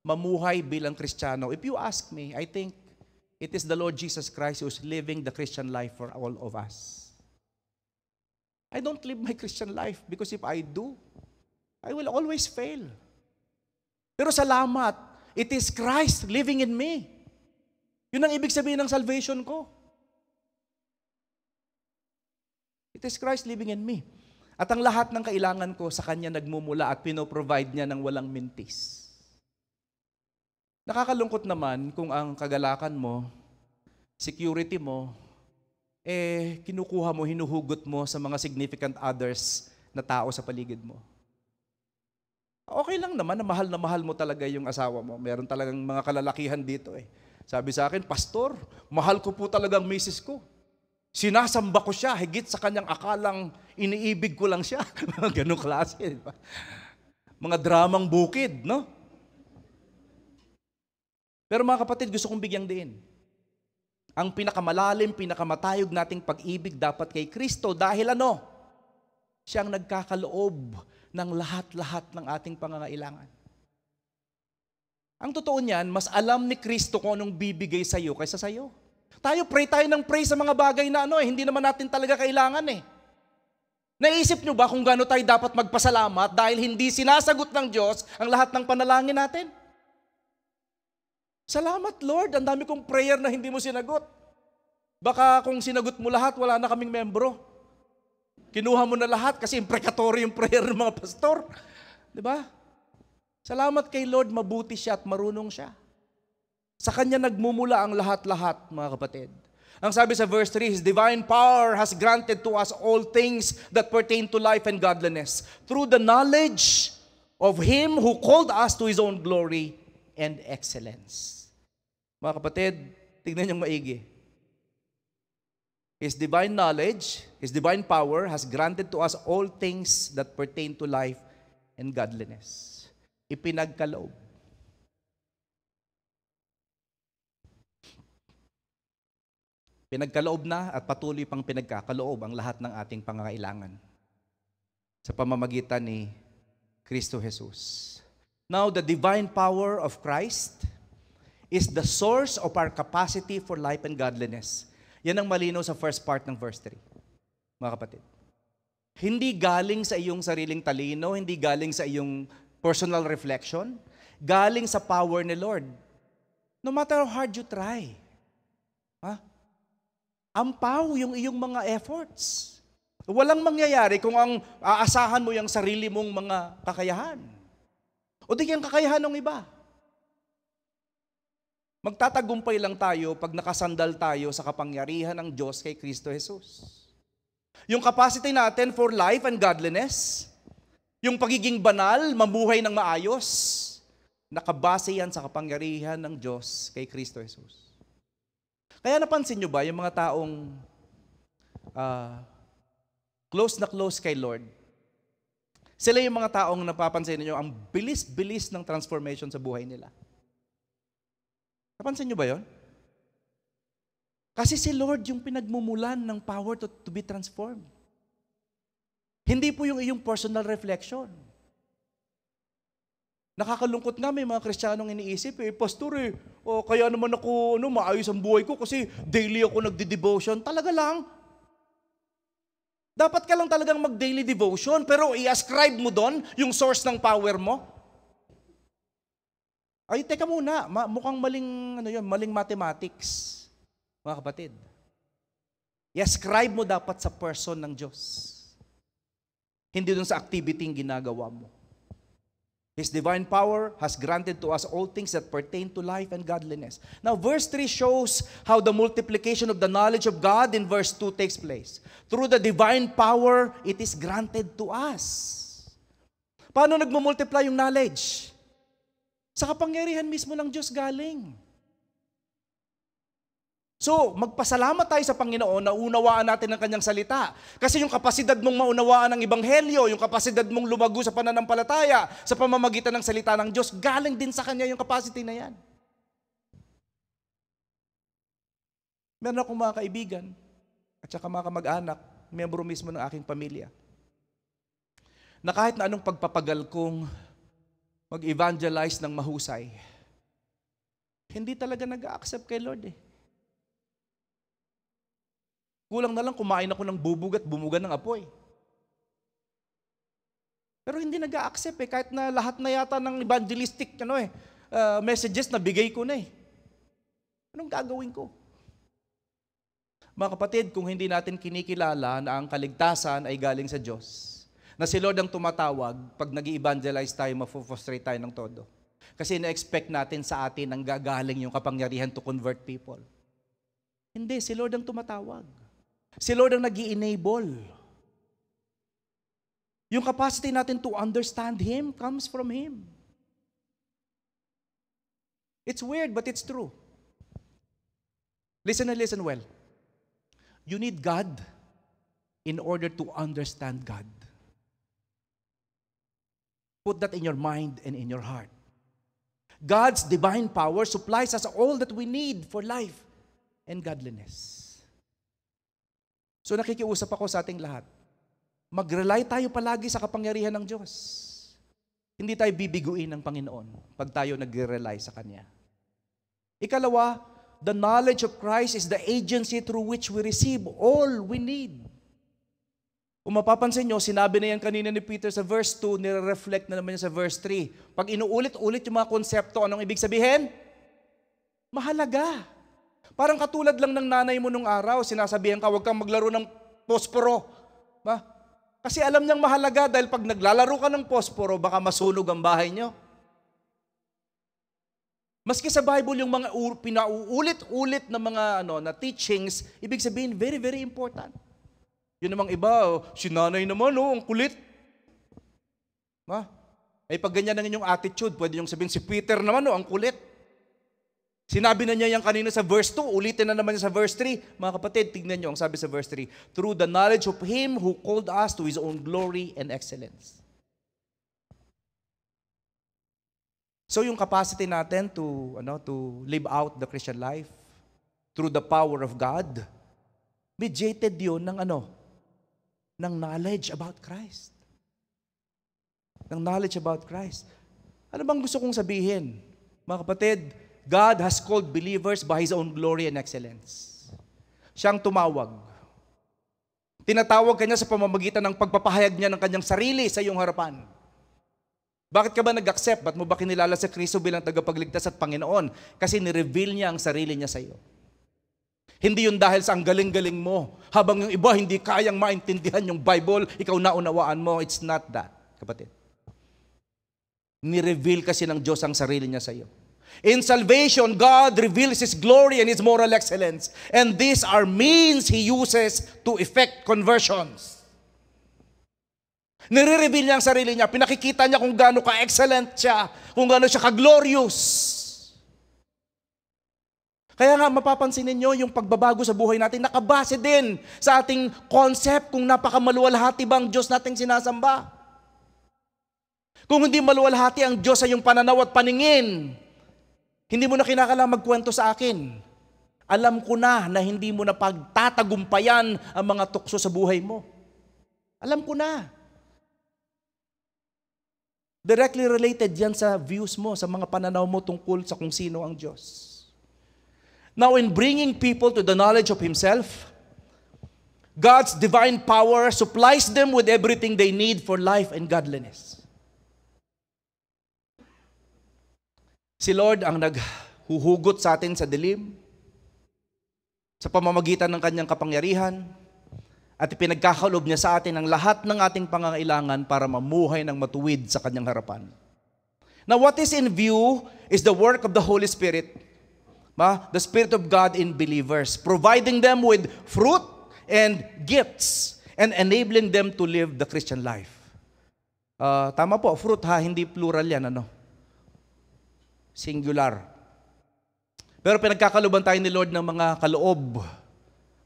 mamuhay bilang Kristiyano. If you ask me, I think it is the Lord Jesus Christ who is living the Christian life for all of us. I don't live my Christian life because if I do, I will always fail. Pero salamat, it is Christ living in me. Yun ang ibig sabihin ng salvation ko. It is Christ living in me. At ang lahat ng kailangan ko sa Kanya nagmumula at pinoprovide niya ng walang mintis. Nakakalungkot naman kung ang kagalakan mo, security mo, kinukuha mo, hinuhugot mo sa mga significant others na tao sa paligid mo. Okay lang naman na mahal mo talaga yung asawa mo. Meron talagang mga kalalakihan dito eh. Sabi sa akin, Pastor, mahal ko po talagang misis ko. Sinasamba ko siya, higit sa kanyang akalang iniibig ko lang siya. Ganong klase, di ba? Mga dramang bukid, no? Pero mga kapatid, gusto kong bigyang diin. Ang pinakamalalim, pinakamatayog nating pag-ibig dapat kay Kristo dahil siyang nagkakaloob ng lahat-lahat ng ating pangangailangan. Ang totoo niyan, mas alam ni Kristo kung anong bibigay sa iyo kaysa sa iyo. Pray tayo ng pray sa mga bagay na hindi naman natin talaga kailangan eh. Naisip nyo ba kung gaano tayo dapat magpasalamat dahil hindi sinasagot ng Diyos ang lahat ng panalangin natin? Salamat Lord, ang dami kong prayer na hindi mo sinagot. Baka kung sinagot mo lahat, wala na kaming membro. Kinuha mo na lahat kasi imprecatory yung prayer ng mga pastor. Diba? Salamat kay Lord, mabuti siya at marunong siya. Sa Kanya nagmumula ang lahat-lahat, mga kapatid. Ang sabi sa verse 3, His divine power has granted to us all things that pertain to life and godliness through the knowledge of Him who called us to His own glory and excellence. Mga kapatid, tignan niyong maigi. His divine knowledge, His divine power has granted to us all things that pertain to life and godliness. Ipinagkaloob. Pinagkaloob na at patuloy pang pinagkakaloob ang lahat ng ating pangangailangan sa pamamagitan ni Kristo Jesus. Now, the divine power of Christ is the source of our capacity for life and godliness. Yan ang malinaw sa first part ng verse 3. Mga kapatid. Hindi galing sa iyong sariling talino, hindi galing sa iyong personal reflection, galing sa power ni Lord. No matter how hard you try, ampaw yung iyong mga efforts. Walang mangyayari kung ang aasahan mo yung sarili mong mga kakayahan. O di yung kakayahan ng iba. Magtatagumpay lang tayo pag nakasandal tayo sa kapangyarihan ng Diyos kay Kristo Jesus. Yung capacity natin for life and godliness, yung pagiging banal, mabuhay ng maayos, nakabase yan sa kapangyarihan ng Diyos kay Kristo Jesus. Kaya napansin nyo ba yung mga taong close na close kay Lord? Sila yung mga taong napapansin niyo ang bilis-bilis ng transformation sa buhay nila. Napansin nyo ba yon? Kasi si Lord yung pinagmumulan ng power to be transformed. Hindi po yung iyong personal reflection. Nakakalungkot nga may mga Kristiyanong iniisip, Pastor kaya naman ako maayos ang buhay ko kasi daily ako nagde-devotion. Talaga lang. Dapat ka lang talagang mag-daily devotion, pero i-ascribe mo doon yung source ng power mo. Ay, teka muna, mukhang maling mathematics, mga kapatid. I-ascribe mo dapat sa person ng Diyos. Hindi doon sa activity yung ginagawa mo. His divine power has granted to us all things that pertain to life and godliness. Now, verse 3 shows how the multiplication of the knowledge of God in verse 2 takes place. Through the divine power, it is granted to us. Paano nagmumultiply yung knowledge? Sa kapangyarihan mismo ng Diyos galing. So, magpasalamat tayo sa Panginoon na unawaan natin ang Kanyang salita. Kasi yung kapasidad mong maunawaan ang Ebanghelyo, yung kapasidad mong lumago sa pananampalataya, sa pamamagitan ng salita ng Diyos, galing din sa Kanya yung capacity na yan. Meron akong mga kaibigan, at saka mga kamag-anak, miyembro mismo ng aking pamilya, na kahit na anong pagpapagal kong mag-evangelize ng mahusay, hindi talaga nag-a-accept kay Lord Kulang na lang kumain ako ng bubog at bumugan ng apoy. Pero hindi nag-a-accept kahit na lahat na yata ng evangelistic messages na bigay ko na Anong gagawin ko? Mga kapatid, kung hindi natin kinikilala na ang kaligtasan ay galing sa Diyos, na si Lord ang tumatawag, pag nag-i-evangelize tayo, mafo-frustrate tayo ng todo. Kasi na-expect natin sa atin ang gagaling yung kapangyarihan to convert people. Hindi, si Lord ang tumatawag. Si Lord ang nag-i-enable. Yung capacity natin to understand Him comes from Him. It's weird, but it's true. Listen and listen well. You need God in order to understand God. Put that in your mind and in your heart. God's divine power supplies us all that we need for life and godliness. So nakikiusap ako sa ating lahat. Mag-rely tayo palagi sa kapangyarihan ng Diyos. Hindi tayo bibiguin ng Panginoon pag tayo nag-rely sa Kanya. Ikalawa, the knowledge of Christ is the agency through which we receive all we need. Kung mapapansin nyo, sinabi na yan kanina ni Peter sa verse 2, nire-reflect na naman yan sa verse 3. Pag inuulit-ulit yung mga konsepto, anong ibig sabihin? Mahalaga. Parang katulad lang ng nanay mo nung araw, sinasabihan ka, huwag kang maglaro ng posporo. Kasi alam niyang mahalaga dahil pag naglalaro ka ng posporo, baka masunog ang bahay niyo. Maski sa Bible, yung mga pinauulit-ulit na mga na teachings, ibig sabihin, very, very important. Yun namang iba, si nanay naman, ang kulit. Ay pag ganyan ang inyong attitude, pwede niyong sabihin, si Peter naman ang kulit. Sinabi na niya yan kanina sa verse 2, ulitin na naman niya sa verse 3. Mga kapatid, tignan niyo ang sabi sa verse 3. Through the knowledge of Him who called us to His own glory and excellence. So yung capacity natin to live out the Christian life through the power of God, mediated yun ng ng knowledge about Christ. Ng knowledge about Christ. Ano bang gusto kong sabihin? Mga kapatid, God has called believers by His own glory and excellence. Siyang tumawag. Tinatawag ka niya sa pamamagitan ng pagpapahayag niya ng kanyang sarili sa iyong harapan. Bakit ka ba nag-accept? Ba't mo ba kinilala si Kristo bilang tagapagligtas at Panginoon? Kasi ni-reveal niya ang sarili niya sa iyo. Hindi yun dahil sa ang galing-galing mo. Habang yung iba hindi kayang maintindihan yung Bible, ikaw naunawaan mo. It's not that, kapatid. Ni-reveal kasi ng Diyos ang sarili niya sa iyo. In salvation, God reveals His glory and His moral excellence. And these are means He uses to effect conversions. Nire-reveal niya ang sarili niya. Pinakikita niya kung gaano ka-excellent siya, kung gaano siya ka-glorious. Kaya nga mapapansin ninyo yung pagbabago sa buhay natin, nakabase din sa ating concept kung napakamaluwalhati bang Diyos nating sinasamba. Kung hindi maluwalhati ang Diyos sa iyong pananaw at paningin, hindi mo na kinakailangan magkwento sa akin. Alam ko na hindi mo na pagtatagumpayan ang mga tukso sa buhay mo. Alam ko na. Directly related yan sa views mo, sa mga pananaw mo tungkol sa kung sino ang Diyos. Now, in bringing people to the knowledge of Himself, God's divine power supplies them with everything they need for life and godliness. Si Lord ang naghuhugot sa atin sa dilim, sa pamamagitan ng Kanyang kapangyarihan, at ipinagkakalob niya sa atin ang lahat ng ating pangangailangan para mamuhay ng matuwid sa Kanyang harapan. Now, what is in view is the work of the Holy Spirit, the Spirit of God in believers, providing them with fruit and gifts and enabling them to live the Christian life. Tama po, fruit hindi plural yan, singular. Pero pinagkakaloban tayo ni Lord ng mga kaloob,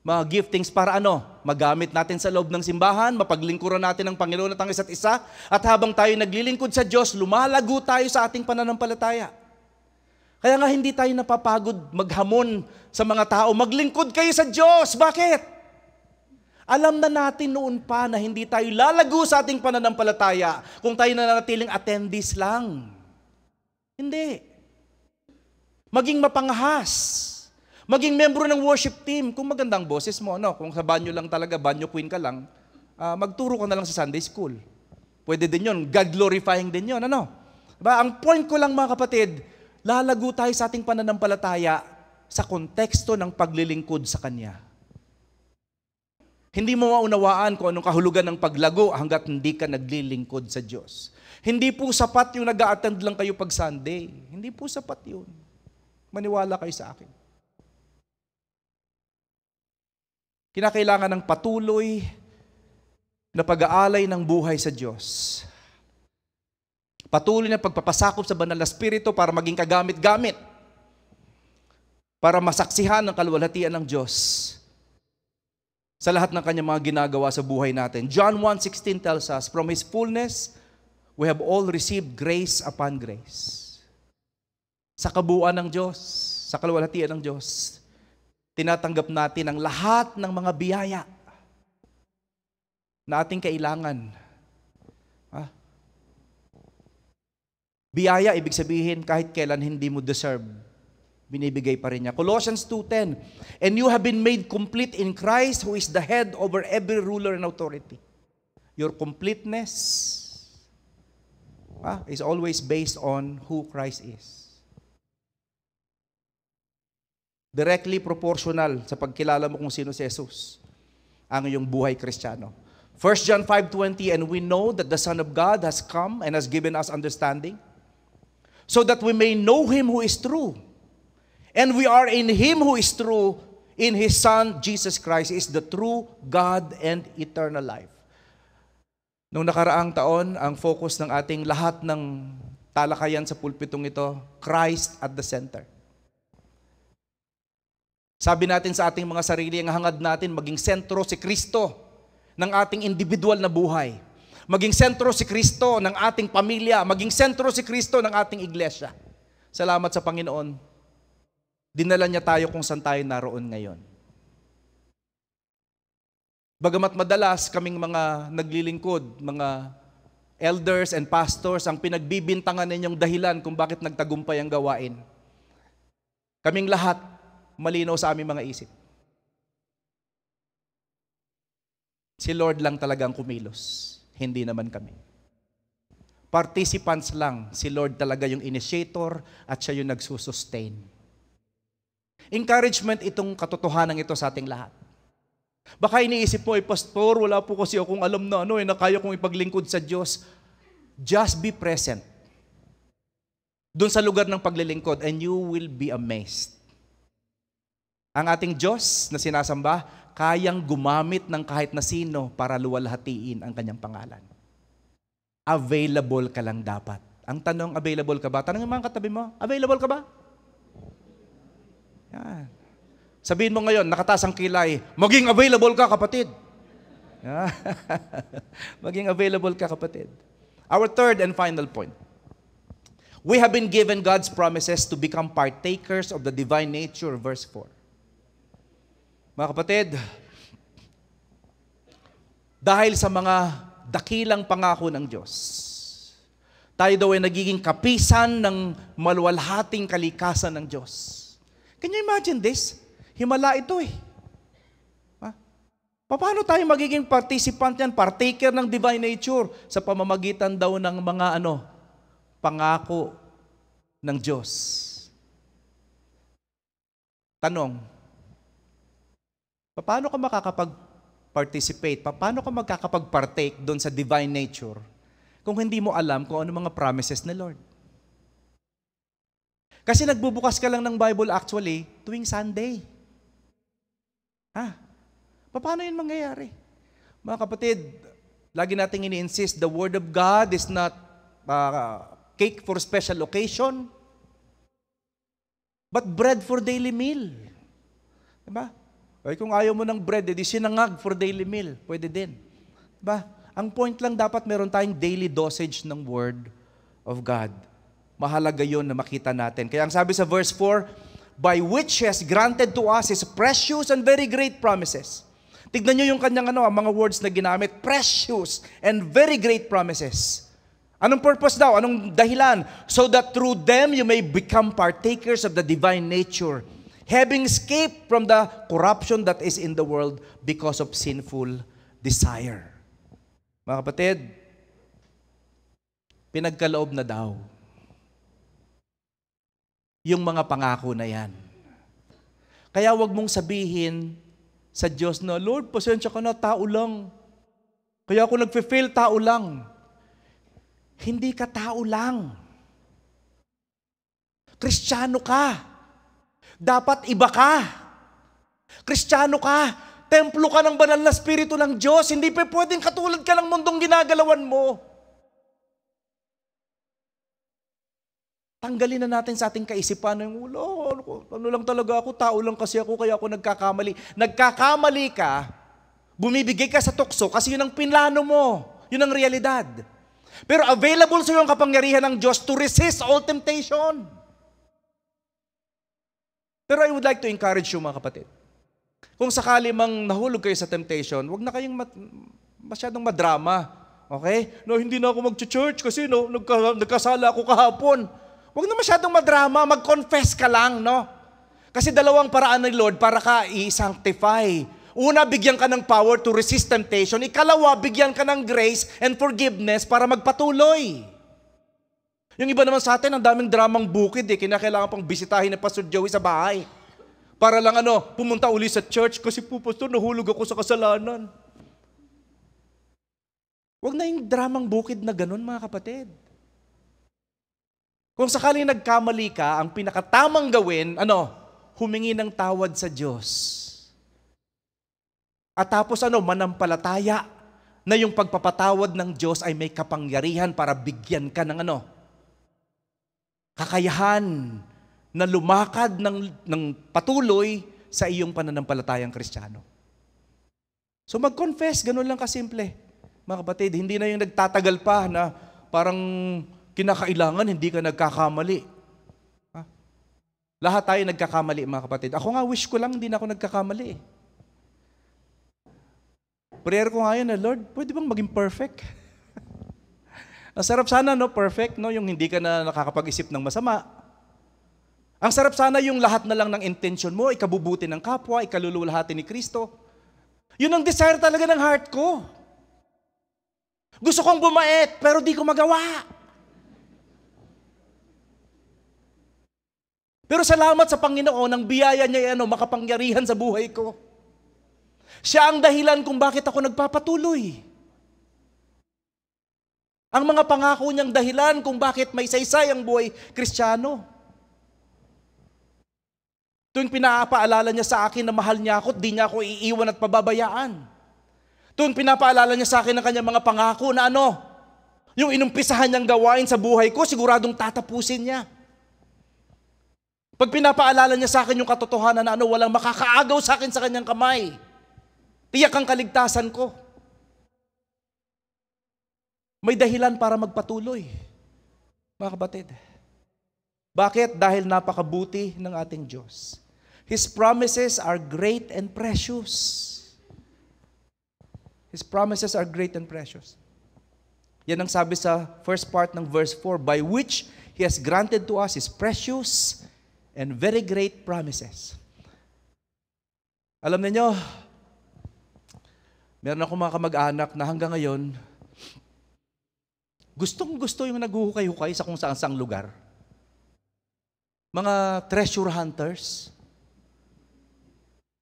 mga giftings para magamit natin sa loob ng simbahan, mapaglingkuran natin ng Panginoon at ang isa't isa, at habang tayo naglilingkod sa Diyos, lumalago tayo sa ating pananampalataya. Kaya nga hindi tayo napapagod maghamon sa mga tao, maglingkod kayo sa Diyos. Bakit? Alam na natin noon pa na hindi tayo lalago sa ating pananampalataya kung tayo nananatiling attendees lang. Hindi. Maging mapangahas. Maging membro ng worship team. Kung magandang boses mo, kung sa banyo lang talaga, banyo queen ka lang, magturo ka na lang sa Sunday school. Pwede din yun. God-glorifying din yun. Diba? Ang point ko lang mga kapatid, lalago tayo sa ating pananampalataya sa konteksto ng paglilingkod sa Kanya. Hindi mo maunawaan kung anong kahulugan ng paglago hanggat hindi ka naglilingkod sa Diyos. Hindi po sapat yung nag-a-attend lang kayo pag Sunday. Hindi po sapat yun. Maniwala kayo sa akin. Kinakailangan ng patuloy na pag-aalay ng buhay sa Diyos. Patuloy na pagpapasakop sa banal na Espiritu para maging kagamit-gamit. Para masaksihan ang kaluwalhatian ng Diyos sa lahat ng Kanyang mga ginagawa sa buhay natin. John 1:16 tells us, from His fullness, we have all received grace upon grace. Sa kabuuan ng Diyos, sa kaluwalhatian ng Diyos, tinatanggap natin ang lahat ng mga biyaya na ating kailangan. Biyaya, ibig sabihin, kahit kailan hindi mo deserve, binibigay pa rin niya. Colossians 2:10, and you have been made complete in Christ who is the head over every ruler and authority. Your completeness is always based on who Christ is. Directly proportional sa pagkilala mo kung sino si Jesus ang iyong buhay Kristiyano. 1 John 5:20, and we know that the Son of God has come and has given us understanding, so that we may know Him who is true. And we are in Him who is true, in His Son, Jesus Christ, is the true God and eternal life. Noong nakaraang taon, ang focus ng ating lahat ng talakayan sa pulpitong ito, Christ at the center. Sabi natin sa ating mga sarili, ang hangad natin, maging sentro si Kristo ng ating individual na buhay. Maging sentro si Kristo ng ating pamilya. Maging sentro si Kristo ng ating iglesia. Salamat sa Panginoon. Dinala niya tayo kung saan tayo naroon ngayon. Bagamat madalas kaming mga naglilingkod, mga elders and pastors, ang pinagbibintangan ninyong dahilan kung bakit nagtagumpay ang gawain. Kaming lahat, malinaw sa aming mga isip. Si Lord lang talagang kumilos, hindi naman kami. Participants lang, si Lord talaga yung initiator at siya yung nagsusustain. Encouragement itong katotohanan ito sa ating lahat. Baka iniisip mo, pastor, wala po kasi akong alam na na kaya kong ipaglingkod sa Diyos. Just be present doon sa lugar ng paglilingkod and you will be amazed. Ang ating Diyos na sinasamba, kayang gumamit ng kahit na sino para luwalhatiin ang kanyang pangalan. Available ka lang dapat. Ang tanong, available ka ba? Tanong yung mga katabi mo, available ka ba? Yan. Sabihin mo ngayon, nakataas ang kilay, maging available ka, kapatid. Maging available ka, kapatid. Our third and final point. We have been given God's promises to become partakers of the divine nature, verse 4. Mga kapatid, dahil sa mga dakilang pangako ng Diyos, tayo daw ay nagiging kapisan ng maluwalhating kalikasan ng Diyos. Can you imagine this? Himala ito eh. Paano tayo magiging participant yan, partaker ng divine nature sa pamamagitan daw ng mga pangako ng Diyos? Tanong, paano ka makakapag-participate? Paano ka magkakapag-partake doon sa divine nature kung hindi mo alam kung ano mga promises ni Lord? Kasi nagbubukas ka lang ng Bible actually tuwing Sunday. Paano yun mangyayari? Mga kapatid, lagi nating ini-insist, the Word of God is not cake for special occasion, but bread for daily meal. Diba? Ay, kung ayaw mo ng bread, edi sinangag for daily meal. Pwede din. Diba? Ang point lang dapat meron tayong daily dosage ng Word of God. Mahalaga yun na makita natin. Kaya ang sabi sa verse 4, by which He has granted to us His precious and very great promises. Tignan nyo yung kanyang mga words na ginamit, precious and very great promises. Anong purpose daw? Anong dahilan? So that through them you may become partakers of the divine nature, having escaped from the corruption that is in the world because of sinful desire. Mga kapatid, pinagkaloob na daw yung mga pangako na yan. Kaya wag mong sabihin sa Diyos na, Lord, pasensya ka na, tao lang. Kaya ako nagfe-fail, tao lang. Hindi ka tao lang. Kristiyano ka. Dapat iba ka. Kristiyano ka. Templo ka ng banal na Espiritu ng Diyos. Hindi pa pwedeng katulad ka ng mundong ginagalawan mo. Tanggalin na natin sa ating kaisipan yung ano lang talaga ako, tao lang kasi ako, kaya ako nagkakamali. Nagkakamali ka, bumibigay ka sa tukso kasi yun ang pinlano mo. Yun ang realidad. Pero available sa iyo ang kapangyarihan ng Diyos to resist all temptation. Pero I would like to encourage you mga kapatid. Kung sakali mang nahulog kayo sa temptation, huwag na kayong masyadong madrama. Okay? No, hindi na ako mag-church kasi nagkasala ako kahapon. Huwag na masyadong madrama, mag-confess ka lang, no? Kasi dalawang paraan ng Lord para ka i-sanctify. Una, bigyan ka ng power to resist temptation. Ikalawa, bigyan ka ng grace and forgiveness para magpatuloy. Yung iba naman sa atin, ang daming dramang bukid kinakailangan pang bisitahin ni Pastor Joey sa bahay. Para lang pumunta uli sa church kasi po, Pastor, nahulog ako sa kasalanan. Huwag na yung dramang bukid na ganun, mga kapatid. Kung sakaling nagkamali ka, ang pinakatamang gawin, humingi ng tawad sa Diyos. At tapos manampalataya na yung pagpapatawad ng Diyos ay may kapangyarihan para bigyan ka ng kakayahan na lumakad ng patuloy sa iyong pananampalatayang Kristiyano. So mag-confess, ganun lang kasimple. Mga kapatid, hindi na yung nagtatagal pa na parang kinakailangan hindi ka nagkakamali. Ha? Lahat tayo nagkakamali, mga kapatid. Ako nga, wish ko lang hindi na ako nagkakamali. Prayer ko nga yun na, Lord, pwede bang maging perfect? Ang sarap sana, no, perfect, no, yung hindi ka na nakakapag-isip ng masama. Ang sarap sana yung lahat na lang ng intention mo, ikabubuti ng kapwa, ikalululahati ni Kristo. Yun ang desire talaga ng heart ko. Gusto kong bumait, pero di ko magawa. Pero salamat sa Panginoon, ang biyaya niya makapangyarihan sa buhay ko. Siya ang dahilan kung bakit ako nagpapatuloy. Ang mga pangako niyang dahilan kung bakit may saysay ang buhay Kristiyano. Tuwing pinapaalala niya sa akin na mahal niya ako, di niya ako iiwan at pababayaan. Tuwing pinapaalala niya sa akin ng kanyang mga pangako na yung inumpisahan niyang gawain sa buhay ko, siguradong tatapusin niya. Pag pinapaalala niya sa akin yung katotohanan na walang makakaagaw sa akin sa kanyang kamay, tiyak ang kaligtasan ko. May dahilan para magpatuloy, mga kapatid. Bakit? Dahil napakabuti ng ating Diyos. His promises are great and precious. His promises are great and precious. Yan ang sabi sa first part ng verse 4, by which He has granted to us His precious and very great promises. Alam niyo, meron ako mga kamag-anak na hanggang ngayon, gustong-gusto yung naghuhukay-hukay sa kung saan-saang lugar. Mga treasure hunters.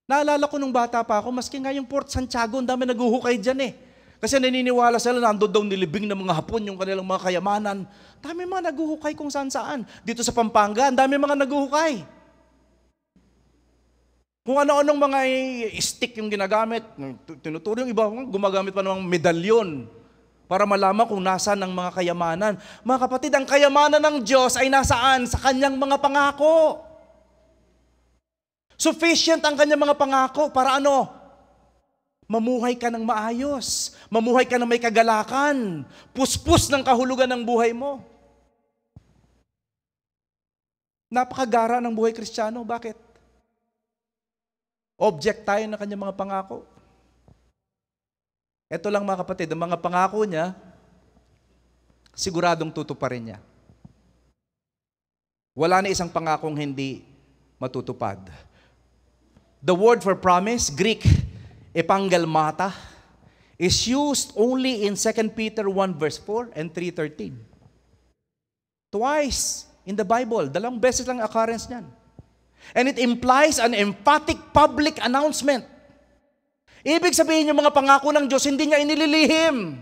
Naalala ko nung bata pa ako, maski nga yung Port Santiago, ang dami naghuhukay dyan eh. Kasi naniniwala sila na ando daw nilibing ng mga Hapon yung kanilang mga kayamanan. Dami mga naghuhukay kung saan-saan. Dito sa Pampanga, ang dami mga naghuhukay. Kung ano-anong mga stick yung ginagamit, tinuturo yung iba, gumagamit pa ng medalyon para malaman kung nasaan ang mga kayamanan. Mga kapatid, ang kayamanan ng Diyos ay nasaan? Sa kanyang mga pangako. Sufficient ang kanyang mga pangako para mamuhay ka ng maayos. Mamuhay ka ng may kagalakan. Puspos ng kahulugan ng buhay mo. Napakagara ng buhay Kristiyano. Bakit? Object tayo ng kanyang mga pangako. Ito lang mga kapatid, ang mga pangako niya, siguradong tutuparin niya. Wala na isang pangakong hindi matutupad. The word for promise, Greek, epangelmata, is used only in 2 Peter 1 verse 4 and 3:13. Twice in the Bible, 2 beses lang occurrence niyan. And it implies an emphatic public announcement. Ibig sabihin yung mga pangako ng Diyos, hindi niya inililihim.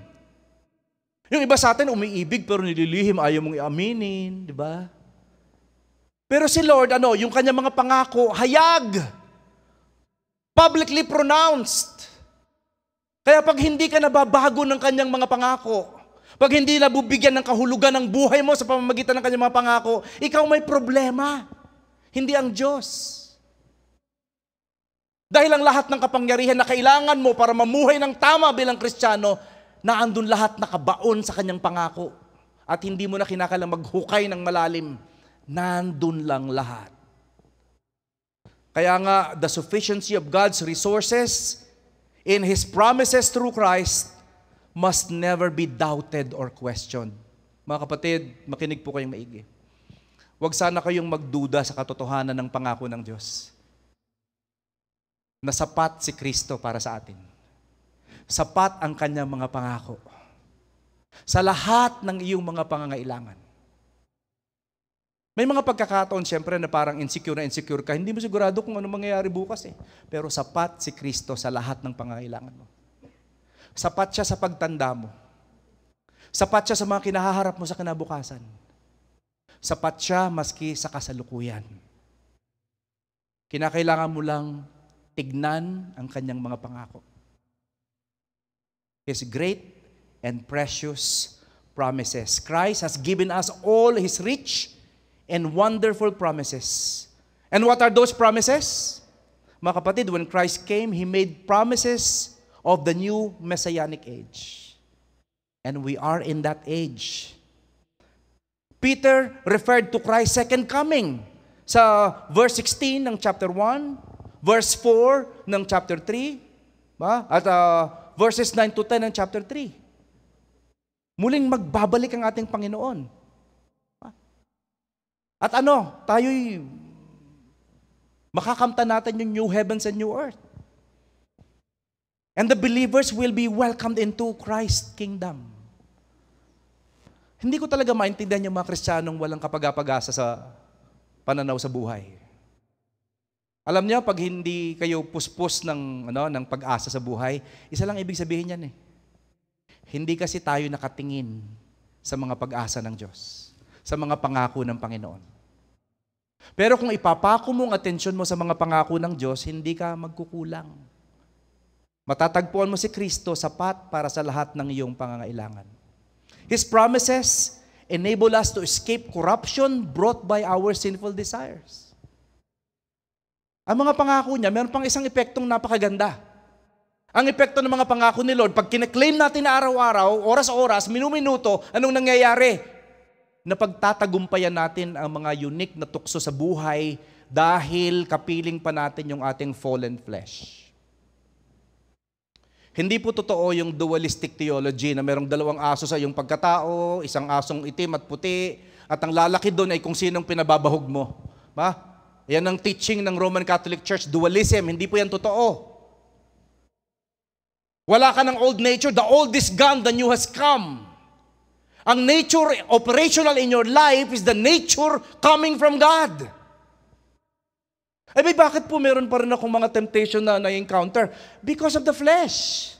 Yung iba sa atin, umiibig pero nililihim, ayaw mong iaminin, di ba? Pero si Lord, yung kanya mga pangako, hayag. Publicly pronounced. Kaya pag hindi ka nababago ng kanyang mga pangako, pag hindi nabubigyan ng kahulugan ng buhay mo sa pamamagitan ng kanyang mga pangako, ikaw may problema. Hindi ang Diyos. Dahil ang lahat ng kapangyarihan na kailangan mo para mamuhay ng tama bilang Kristiyano, naandun lahat nakabaon sa kanyang pangako. At hindi mo na kinakailangang maghukay ng malalim. Nandun lang lahat. Kaya nga, the sufficiency of God's resources in His promises through Christ must never be doubted or questioned. Mga kapatid, makinig po kayong maigi. Huwag sana kayong magduda sa katotohanan ng pangako ng Diyos. Na sapat si Kristo para sa atin. Sapat ang kanyang mga pangako. Sa lahat ng iyong mga pangangailangan. May mga pagkakataon siyempre na parang insecure ka. Hindi mo sigurado kung ano mangyayari bukas eh. Pero sapat si Kristo sa lahat ng pangangailangan mo. Sapat siya sa pagtanda mo. Sapat siya sa mga kinahaharap mo sa kinabukasan. Sapat siya maski sa kasalukuyan. Kinakailangan mo lang tignan ang kanyang mga pangako. His great and precious promises. Christ has given us all His rich and wonderful promises. And what are those promises? Mga kapatid, when Christ came, He made promises of the new Messianic age. And we are in that age. Peter referred to Christ's second coming sa verse 16 ng chapter 1, verse 4 ng chapter 3, at verses 9 to 10 ng chapter 3. Muling magbabalik ang ating Panginoon. At tayo'y makakamtan natin yung new heavens and new earth. And the believers will be welcomed into Christ's kingdom. Hindi ko talaga maintindihan yung mga Kristiyanong walang kapag-apag-asa sa pananaw sa buhay. Alam niyo, pag hindi kayo puspos ng pag-asa sa buhay, isa lang ibig sabihin yan eh. Hindi kasi tayo nakatingin sa mga pag-asa ng Diyos, sa mga pangako ng Panginoon. Pero kung ipapako mo ang atensyon mo sa mga pangako ng Diyos, hindi ka magkukulang. Matatagpuan mo si Kristo sapat para sa lahat ng iyong pangangailangan. His promises enable us to escape corruption brought by our sinful desires. Ang mga pangako niya, meron pang isang epektong napakaganda. Ang epekto ng mga pangako ni Lord, pag kine-claim natin na araw-araw, oras-oras, minuminuto, anong nangyayari? Napagtatagumpayan natin ang mga unique na tukso sa buhay dahil kapiling pa natin yung ating fallen flesh. Hindi po totoo yung dualistic theology na merong dalawang aso sa iyong pagkatao, isang asong itim at puti, at ang lalaki doon ay kung sinong pinababahog mo. Yan ang teaching ng Roman Catholic Church, dualism. Hindi po yan totoo. Wala ka ng old nature, the old is gone, the new has come. Ang nature operational in your life is the nature coming from God. Bakit po meron pa rin akong mga temptation na na-encounter? Because of the flesh.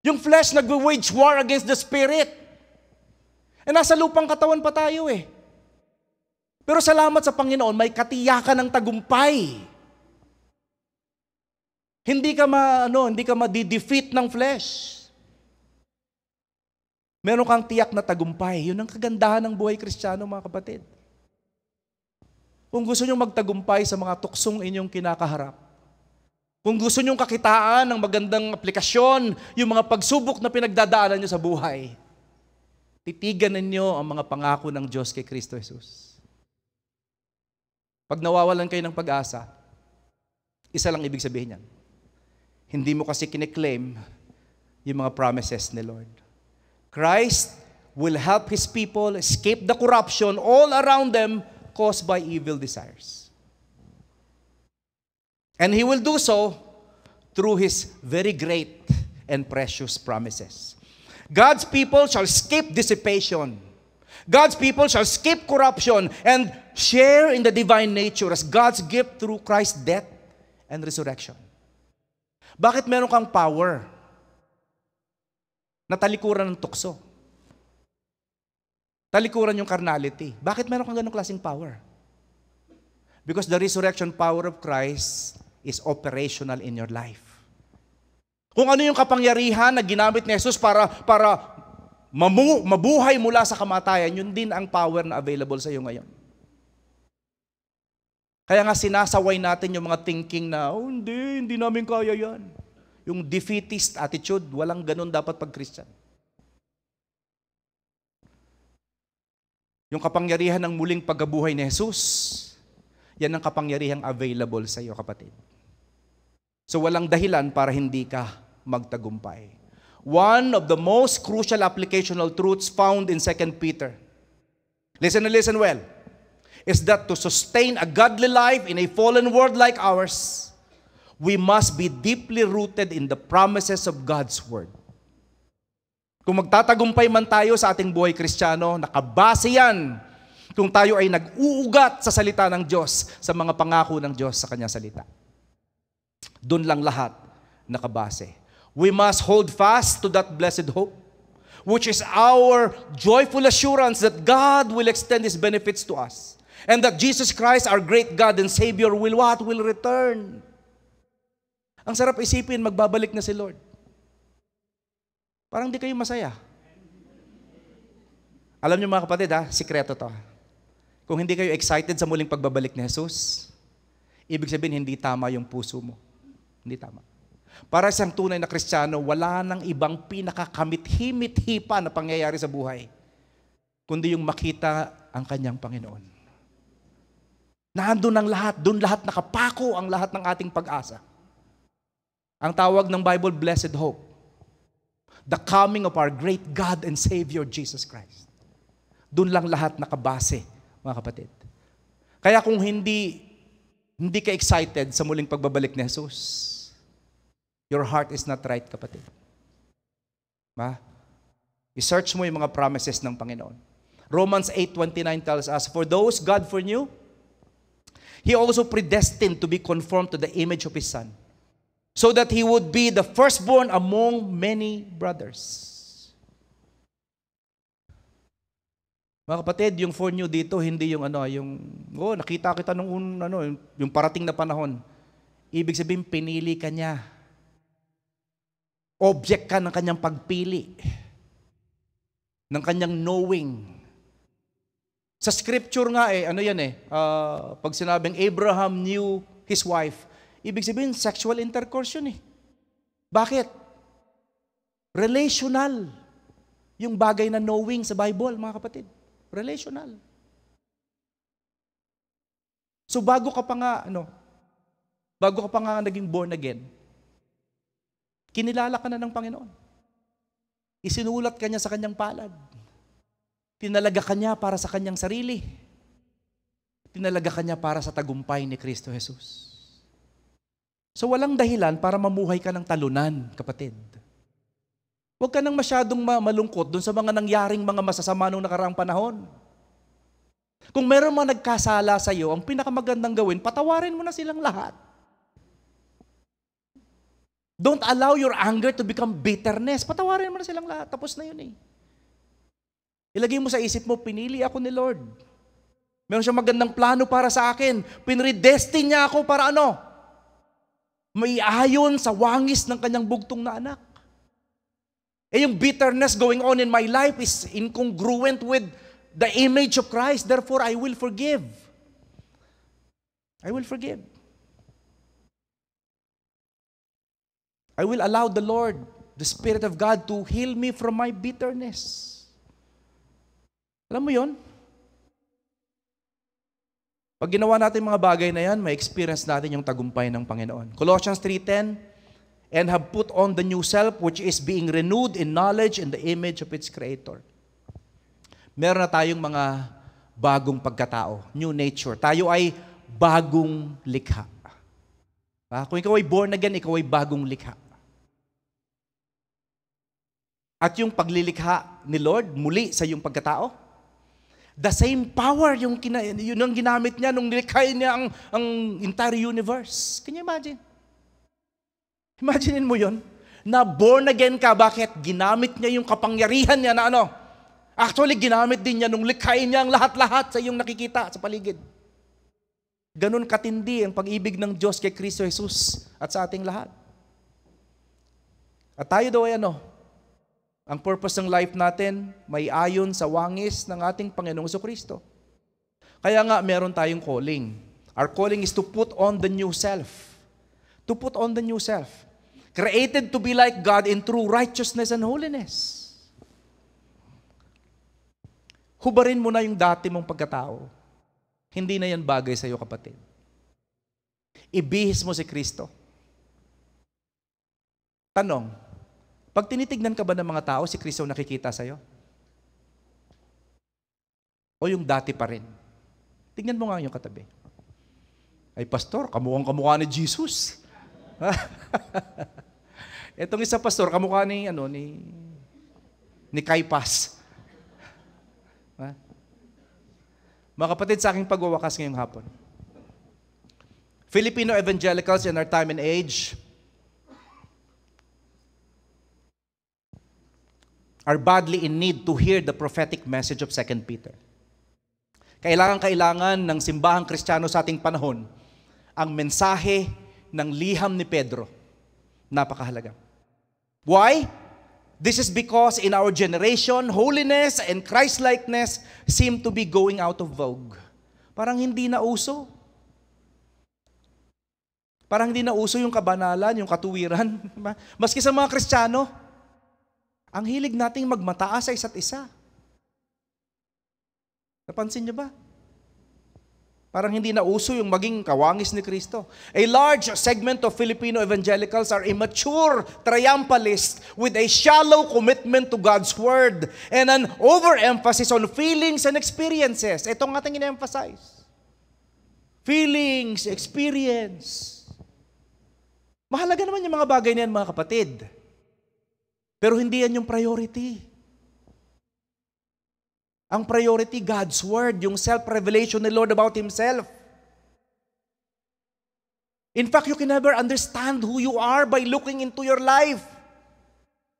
Yung flesh nag-wage war against the spirit. Nasa lupang katawan pa tayo eh. Pero salamat sa Panginoon, may katiyakan ng tagumpay. Hindi ka ma-defeat ng flesh. Meron kang tiyak na tagumpay. Yun ang kagandahan ng buhay Kristiyano, mga kapatid. Kung gusto nyo magtagumpay sa mga tuksong inyong kinakaharap, kung gusto nyo kakitaan ng magandang aplikasyon, yung mga pagsubok na pinagdadaanan nyo sa buhay, titigan ninyo ang mga pangako ng Diyos kay Kristo Jesus. Pag nawawalan kayo ng pag-asa, isa lang ibig sabihin yan. Hindi mo kasi kine-claim yung mga promises ni Lord. Christ will help His people escape the corruption all around them caused by evil desires. And He will do so through His very great and precious promises. God's people shall escape dissipation. God's people shall escape corruption and share in the divine nature as God's gift through Christ's death and resurrection. Bakit meron kang power na talikuran ng tukso? Talikuran yung carnality. Bakit meron kang ganong klaseng power? Because the resurrection power of Christ is operational in your life. Kung ano yung kapangyarihan na ginamit ni Jesus para mabuhay mula sa kamatayan, yun din ang power na available sa iyo ngayon. Kaya nga sinasaway natin yung mga thinking na, hindi namin kaya yan. Yung defeatist attitude, walang ganun dapat pag Christian. Yung kapangyarihan ng muling pagkabuhay ni Jesus, yan ang kapangyarihang available sa iyo, kapatid. So walang dahilan para hindi ka magtagumpay. One of the most crucial applicational truths found in 2 Peter, listen and listen well, is that to sustain a godly life in a fallen world like ours, we must be deeply rooted in the promises of God's Word. Kung magtatagumpay man tayo sa ating buhay Kristiyano, nakabase yan kung tayo ay nag-uugat sa salita ng Diyos, sa mga pangako ng Diyos sa Kanyang salita. Doon lang lahat nakabase. We must hold fast to that blessed hope, which is our joyful assurance that God will extend His benefits to us, and that Jesus Christ, our great God and Savior, will return. Ang sarap isipin, magbabalik na si Lord. Parang di kayo masaya. Alam niyo mga kapatid sikreto to. Kung hindi kayo excited sa muling pagbabalik ni Jesus, ibig sabihin hindi tama yung puso mo. Hindi tama. Para sa tunay na Kristiyano, wala nang ibang pinakakamit-himit-hi pa na pangyayari sa buhay, kundi yung makita ang kanyang Panginoon. Nandun ang lahat, doon lahat nakapako ang lahat ng ating pag-asa. Ang tawag ng Bible, blessed hope. The coming of our great God and Savior, Jesus Christ. Doon lang lahat nakabase, mga kapatid. Kaya kung hindi ka excited sa muling pagbabalik ni Jesus, your heart is not right, kapatid. I-search mo yung mga promises ng Panginoon. Romans 8:29 tells us, for those God foreknew, He also predestined to be conformed to the image of His Son, so that He would be the firstborn among many brothers. Mga kapatid, yung foreknew dito, hindi yung nakita kita nung yung parating na panahon. Ibig sabihin, pinili ka niya. Object ka ng kanyang pagpili. Ng kanyang knowing. Sa scripture nga pag sinabing Abraham knew his wife, ibig sabihin, sexual intercourse yun . Bakit? Relational. Yung bagay na knowing sa Bible, mga kapatid. Relational. So bago ka pa nga naging born again, kinilala ka na ng Panginoon. Isinulat ka niya sa kanyang palad. Tinalaga ka niya para sa kanyang sarili. Tinalaga ka niya para sa tagumpay ni Kristo Jesus. So walang dahilan para mamuhay ka ng talunan, kapatid. Huwag ka nang masyadong malungkot dun sa mga nangyaring mga masasama nung nakaraang panahon. Kung meron mga nagkasala sa iyo, ang pinakamagandang gawin, patawarin mo na silang lahat. Don't allow your anger to become bitterness. Patawarin mo na silang lahat. Tapos na yun . Ilagay mo sa isip mo, pinili ako ni Lord. Meron siyang magandang plano para sa akin. Pinredestine niya ako para maiayon sa wangis ng kanyang bugtong na anak. Yung bitterness going on in my life is incongruent with the image of Christ. Therefore, I will forgive. I will forgive. I will allow the Lord, the Spirit of God, to heal me from my bitterness. Alam mo yon? Pag ginawa natin mga bagay na yan, may experience natin yung tagumpay ng Panginoon. Colossians 3:10, and have put on the new self, which is being renewed in knowledge in the image of its Creator. Meron na tayong mga bagong pagkatao, new nature. Tayo ay bagong likha. Kung ikaw ay born again, ikaw ay bagong likha. At yung paglilikha ni Lord muli sa iyong pagkatao, the same power yung ang ginamit niya nung nilikhain niya ang entire universe. Can you imagine? Imaginein mo yon, na born again ka. Bakit? Ginamit niya yung kapangyarihan niya na Actually, ginamit din niya nung likhain niya ang lahat-lahat sa iyong nakikita sa paligid. Ganun katindi ang pag-ibig ng Diyos kay Kristo Jesus at sa ating lahat. At tayo daw ay ang purpose ng life natin, may ayon sa wangis ng ating Panginoong Jesucristo. Kaya nga, meron tayong calling. Our calling is to put on the new self. To put on the new self. Created to be like God in true righteousness and holiness. Hubarin mo na yung dati mong pagkatao. Hindi na yan bagay sa iyo, kapatid. Ibihis mo si Kristo. Tanong, pag tinitignan ka ba ng mga tao, si Kristo nakikita sa iyo? O yung dati pa rin? Tingnan mo nga yung katabi. Ay, pastor, kamukhang-kamukha ni Jesus. Etong isa, pastor, kamukha ni Caiaphas. Mga kapatid, sa aking pagwawakas ngayong hapon, Filipino evangelicals in our time and age are badly in need to hear the prophetic message of 2 Peter. Kailangan ng simbahang Kristiyano sa ating panahon ang mensahe ng liham ni Pedro. Napakahalaga. Why? This is because in our generation, holiness and Christ-likeness seem to be going out of vogue. Parang hindi na uso. Parang hindi na uso yung kabanalan, yung katuwiran. Maski sa mga Kristiyano, ang hilig nating magmataas sa isa't isa. Napansin niyo ba? Parang hindi na uso yung maging kawangis ni Kristo. A large segment of Filipino evangelicals are immature triumphalists with a shallow commitment to God's Word and an overemphasis on feelings and experiences. Ito ang ating ina-emphasize. Feelings, experience. Mahalaga naman yung mga bagay na yan, mga kapatid. Pero hindi yan yung priority. Ang priority, God's Word, yung self-revelation ni Lord about Himself. In fact, you can never understand who you are by looking into your life.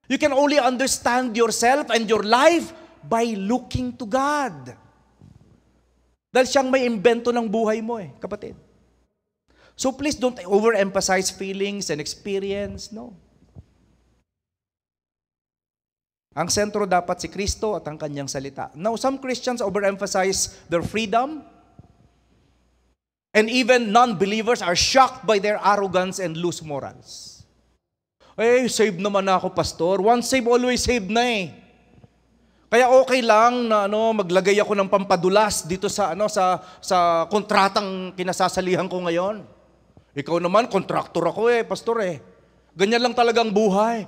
You can only understand yourself and your life by looking to God. Dahil siyang may imbento ng buhay mo kapatid. So please don't overemphasize feelings and experience, no. Ang sentro dapat si Kristo at ang kanyang salita. Now, some Christians overemphasize their freedom, and even non-believers are shocked by their arrogance and loose morals. Saved naman ako, pastor. Once saved, always saved na Kaya okay lang na maglagay ako ng pampadulas dito sa sa kontratang kinasasalihan ko ngayon. Ikaw naman, kontraktor ako pastor Ganyan lang talagang buhay.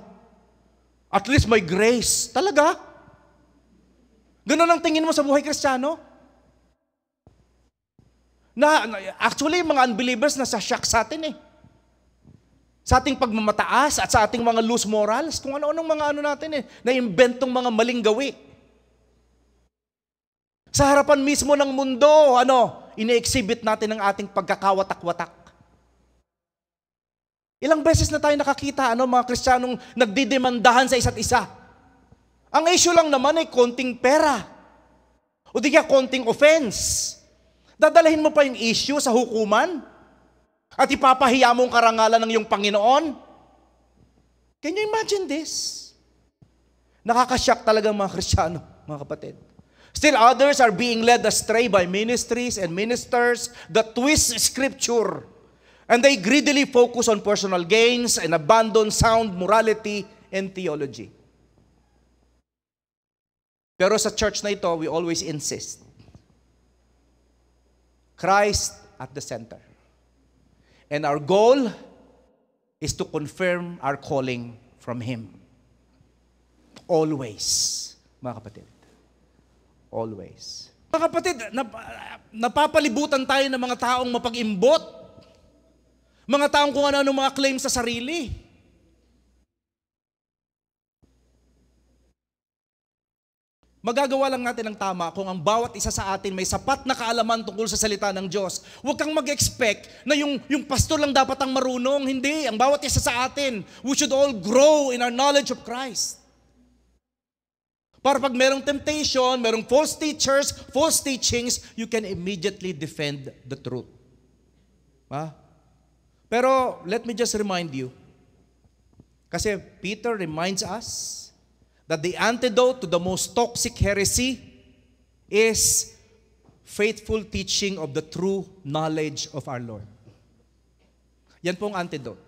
At least may grace. Talaga? Ganun ang tingin mo sa buhay Kristiyano? Actually, mga unbelievers nasa-shock sa atin Sa ating pagmamataas at sa ating mga loose morals, kung ano-anong mga natin na-inventong mga maling gawi. Sa harapan mismo ng mundo, ine-exhibit natin ang ating pagkakawatak-watak. Ilang beses na tayo nakakita, mga Kristiyanong nagdidemandahan sa isa't isa. Ang issue lang naman ay konting pera. O di kaya konting offense. Dadalahin mo pa yung issue sa hukuman? At ipapahiya mo ang karangalan ng iyong Panginoon? Can you imagine this? Nakakashock talaga mga Kristiyano, mga kapatid. Still others are being led astray by ministries and ministers that twist Scripture. And they greedily focus on personal gains and abandon sound morality and theology. Pero sa church na ito, we always insist. Christ at the center. And our goal is to confirm our calling from Him. Always, mga kapatid. Always. Mga kapatid, napapalibutan tayo ng mga taong mapag-imbot. Mga taong kung ano mga claim sa sarili. Magagawa lang natin ang tama kung ang bawat isa sa atin may sapat na kaalaman tungkol sa salita ng Diyos. Huwag kang mag-expect na yung pastor lang dapat ang marunong. Hindi. Ang bawat isa sa atin, we should all grow in our knowledge of Christ. Para pag merong temptation, merong false teachers, false teachings, you can immediately defend the truth. Pero let me just remind you, kasi Peter reminds us that the antidote to the most toxic heresy is faithful teaching of the true knowledge of our Lord. Yan pong antidote.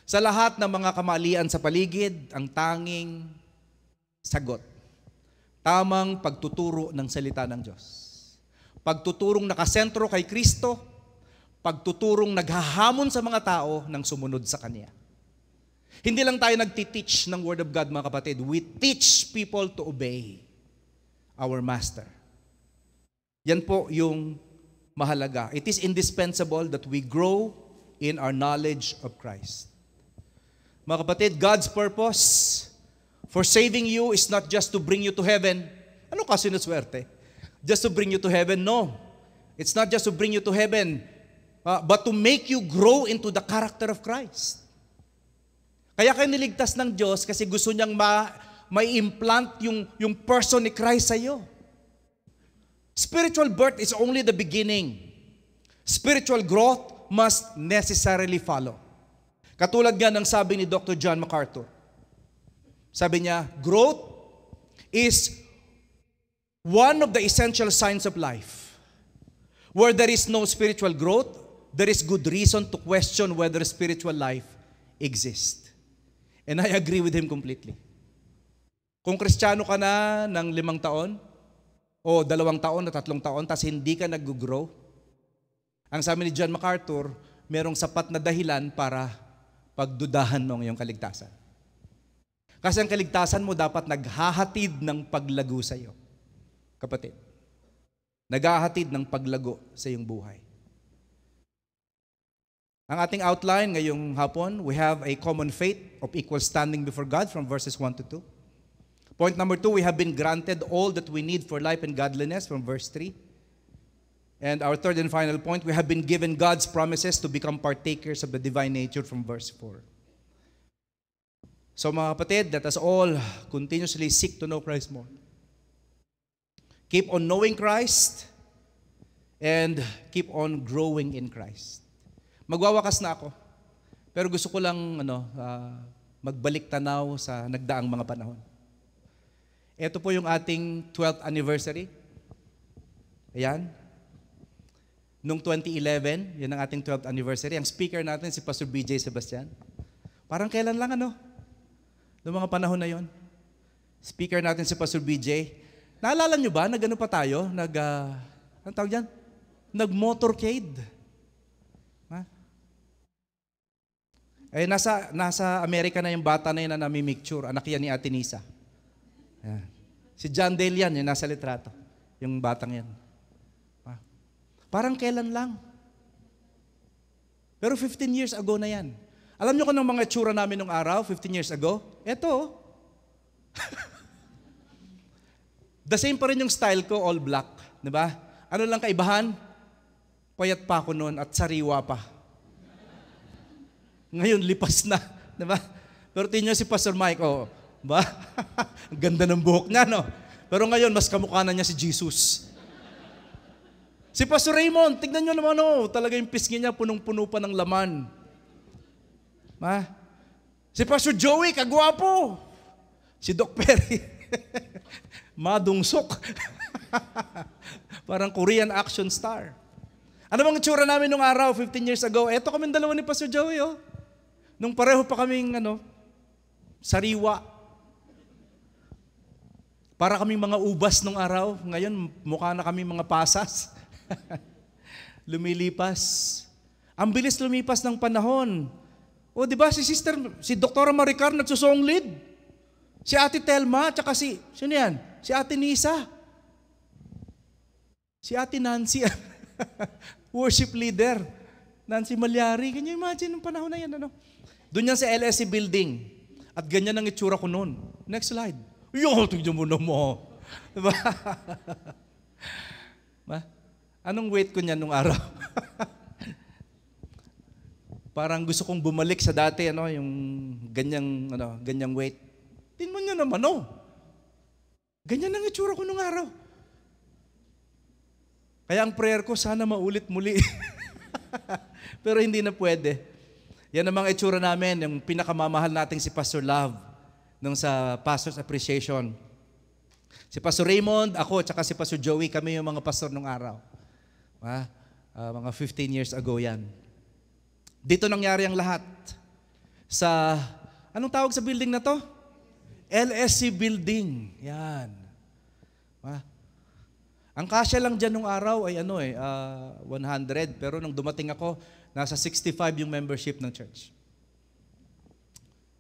Sa lahat ng mga kamalian sa paligid, ang tanging sagot, tamang pagtuturo ng salita ng Diyos. Pagtuturong nakasentro kay Kristo, pagtuturong naghahamon sa mga tao ng sumunod sa Kanya. Hindi lang tayo nagtiteach ng Word of God, mga kapatid. We teach people to obey our Master. Yan po yung mahalaga. It is indispensable that we grow in our knowledge of Christ. Mga kapatid, God's purpose for saving you is not just to bring you to heaven. Ano kasi na swerte? Just to bring you to heaven? No. It's not just to bring you to heaven, but to make you grow into the character of Christ. Kaya kayo niligtas ng Diyos kasi gusto niyang may implant yung person ni Christ sa iyo. Spiritual birth is only the beginning. Spiritual growth must necessarily follow. Katulad nga ng sabi ni Dr. John MacArthur, Sabi niya, growth is one of the essential signs of life. Where there is no spiritual growth, there is good reason to question whether spiritual life exists. And I agree with him completely. Kung Kristiyano ka na ng 5 taon, o 2 taon o 3 taon, tas hindi ka nag-grow, ang sabi ni John MacArthur, merong sapat na dahilan para pagdudahan ng iyong kaligtasan. Kasi ang kaligtasan mo dapat naghahatid ng paglago sa iyo. Kapatid, naghahatid ng paglago sa iyong buhay. Ang ating outline ngayong hapon, we have a common faith of equal standing before God from verses 1 to 2. Point number 2, we have been granted all that we need for life and godliness from verse 3. And our third and final point, we have been given God's promises to become partakers of the divine nature from verse 4. So mga kapatid, let us all continuously seek to know Christ more. Keep on knowing Christ and keep on growing in Christ. Magwawakas na ako. Pero gusto ko lang magbalik tanaw sa nagdaang mga panahon. Ito po yung ating 12th anniversary. Ayan. Noong 2011, yun ang ating 12th anniversary. Ang speaker natin si Pastor BJ Sebastian. Parang kailan lang noong mga panahon na yon. Speaker natin si Pastor BJ. Naalala nyo ba, nag-ano pa tayo? Anong tawag dyan? Nag-motorcade. Ha? Eh, nasa Amerika na yung bata na yun na namimicture. Anak yan ni Ate Nisa. Ayan. Si John Dale yan, yung nasa litrato. Yung batang yan. Ha? Parang kailan lang. Pero 15 years ago na yan. Alam nyo kung ng mga tsura namin nung araw, 15 years ago? Eto. The same pa rin yung style ko, all black. Diba? Ano lang kaibahan? Payat pa ako noon at sariwa pa. Ngayon, lipas na. Diba? Pero tingnan si Pastor Mike, ba? Ang ganda ng buhok niya, no? Pero ngayon, mas kamukha na niya si Jesus. Si Pastor Raymond, tignan nyo naman, talaga yung pisngi niya, punong-puno pa ng laman. Ma? Si Pastor Joey, kagwapo. Si Doc Perry, madungsok. Parang Korean action star. Ano bang itsura namin nung araw, 15 years ago? Eto kaming dalawa ni Pastor Joey, Nung pareho pa kaming, sariwa. Para kaming mga ubas nung araw. Ngayon, mukha na kaming mga pasas. Lumilipas. Ang bilis lumipas ng panahon. O, di ba, si Dr. Maricar nagsusong lead. Si Ate Telma, tsaka sino yan? Si Ate Nisa. Si Ate Nancy, worship leader. Nancy Malyari. Can you imagine ng panahon na yan, Doon yan sa LSC building. At ganyan ang itsura ko noon. Next slide. Tignan mo naman. Diba? Anong weight ko niyan nung araw? Parang gusto kong bumalik sa dati, yung ganyang weight. Tingnan niyo naman, Ganyan ang itsura ko nung araw. Kaya ang prayer ko, sana maulit muli. Pero hindi na pwede. Yan ang mga itsura namin, yung pinakamamahal nating si Pastor Love, nung sa Pastor's Appreciation. Si Pastor Raymond, ako, tsaka si Pastor Joey, kami yung mga pastor nung araw. Mga 15 years ago yan. Dito nangyari ang lahat. Anong tawag sa building na to? LSC building. Yan. Ang kasya lang dyan nung araw ay 100. Pero nung dumating ako, nasa 65 yung membership ng church.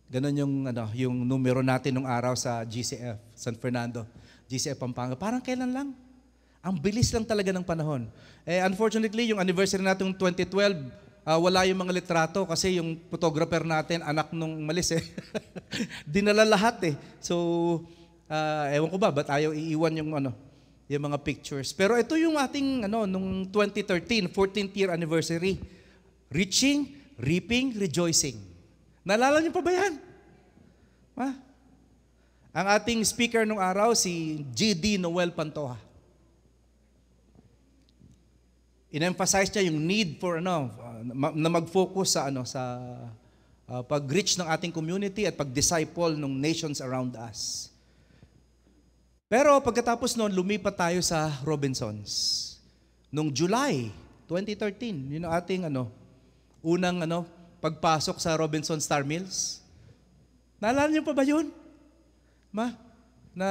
Ganon yung numero natin nung araw sa GCF, San Fernando. GCF Pampanga. Parang kailan lang? Ang bilis lang talaga ng panahon. Unfortunately, yung anniversary natin 2012, wala yung mga litrato kasi yung photographer natin, anak nung malis Dinala lahat So, ewan ko ba, ba't ayaw iiwan yung mga pictures. Pero ito yung ating, nung 2013, 14th year anniversary. Reaching, reaping, rejoicing. Naalala niyo pa ba yan? Ang ating speaker nung araw, si G.D. Noel Pantoja. In-emphasize niya yung need for na mag-focus sa pag-reach ng ating community at pag-disciple ng nations around us. Pero pagkatapos noon, lumipat tayo sa Robinsons. Noong July 2013, yun ang ating unang pagpasok sa Robinson Star Mills. Naalala niyo pa ba yun? Na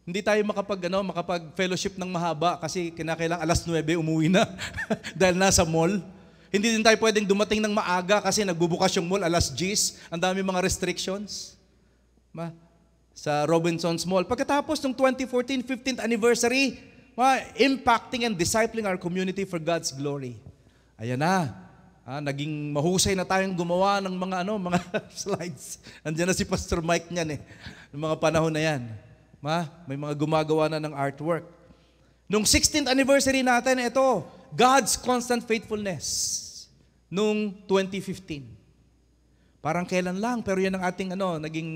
hindi tayo makapag-fellowship ng mahaba kasi kinakailangan alas 9 umuwi na dahil nasa mall. Hindi din tayo pwedeng dumating ng maaga kasi nagbubukas yung mall alas 10. Ang dami mga restrictions. Sa Robinsons Mall. Pagkatapos ng 2014 15th anniversary, impacting and discipling our community for God's glory. Ayan na. Naging mahusay na tayong gumawa ng mga slides. Andiyan na si Pastor Mike niyan ng mga panahon na yan. May mga gumagawa na ng artwork. Nung 16th anniversary natin, ito, God's constant faithfulness. Nung 2015. Parang kailan lang, pero yan ang ating naging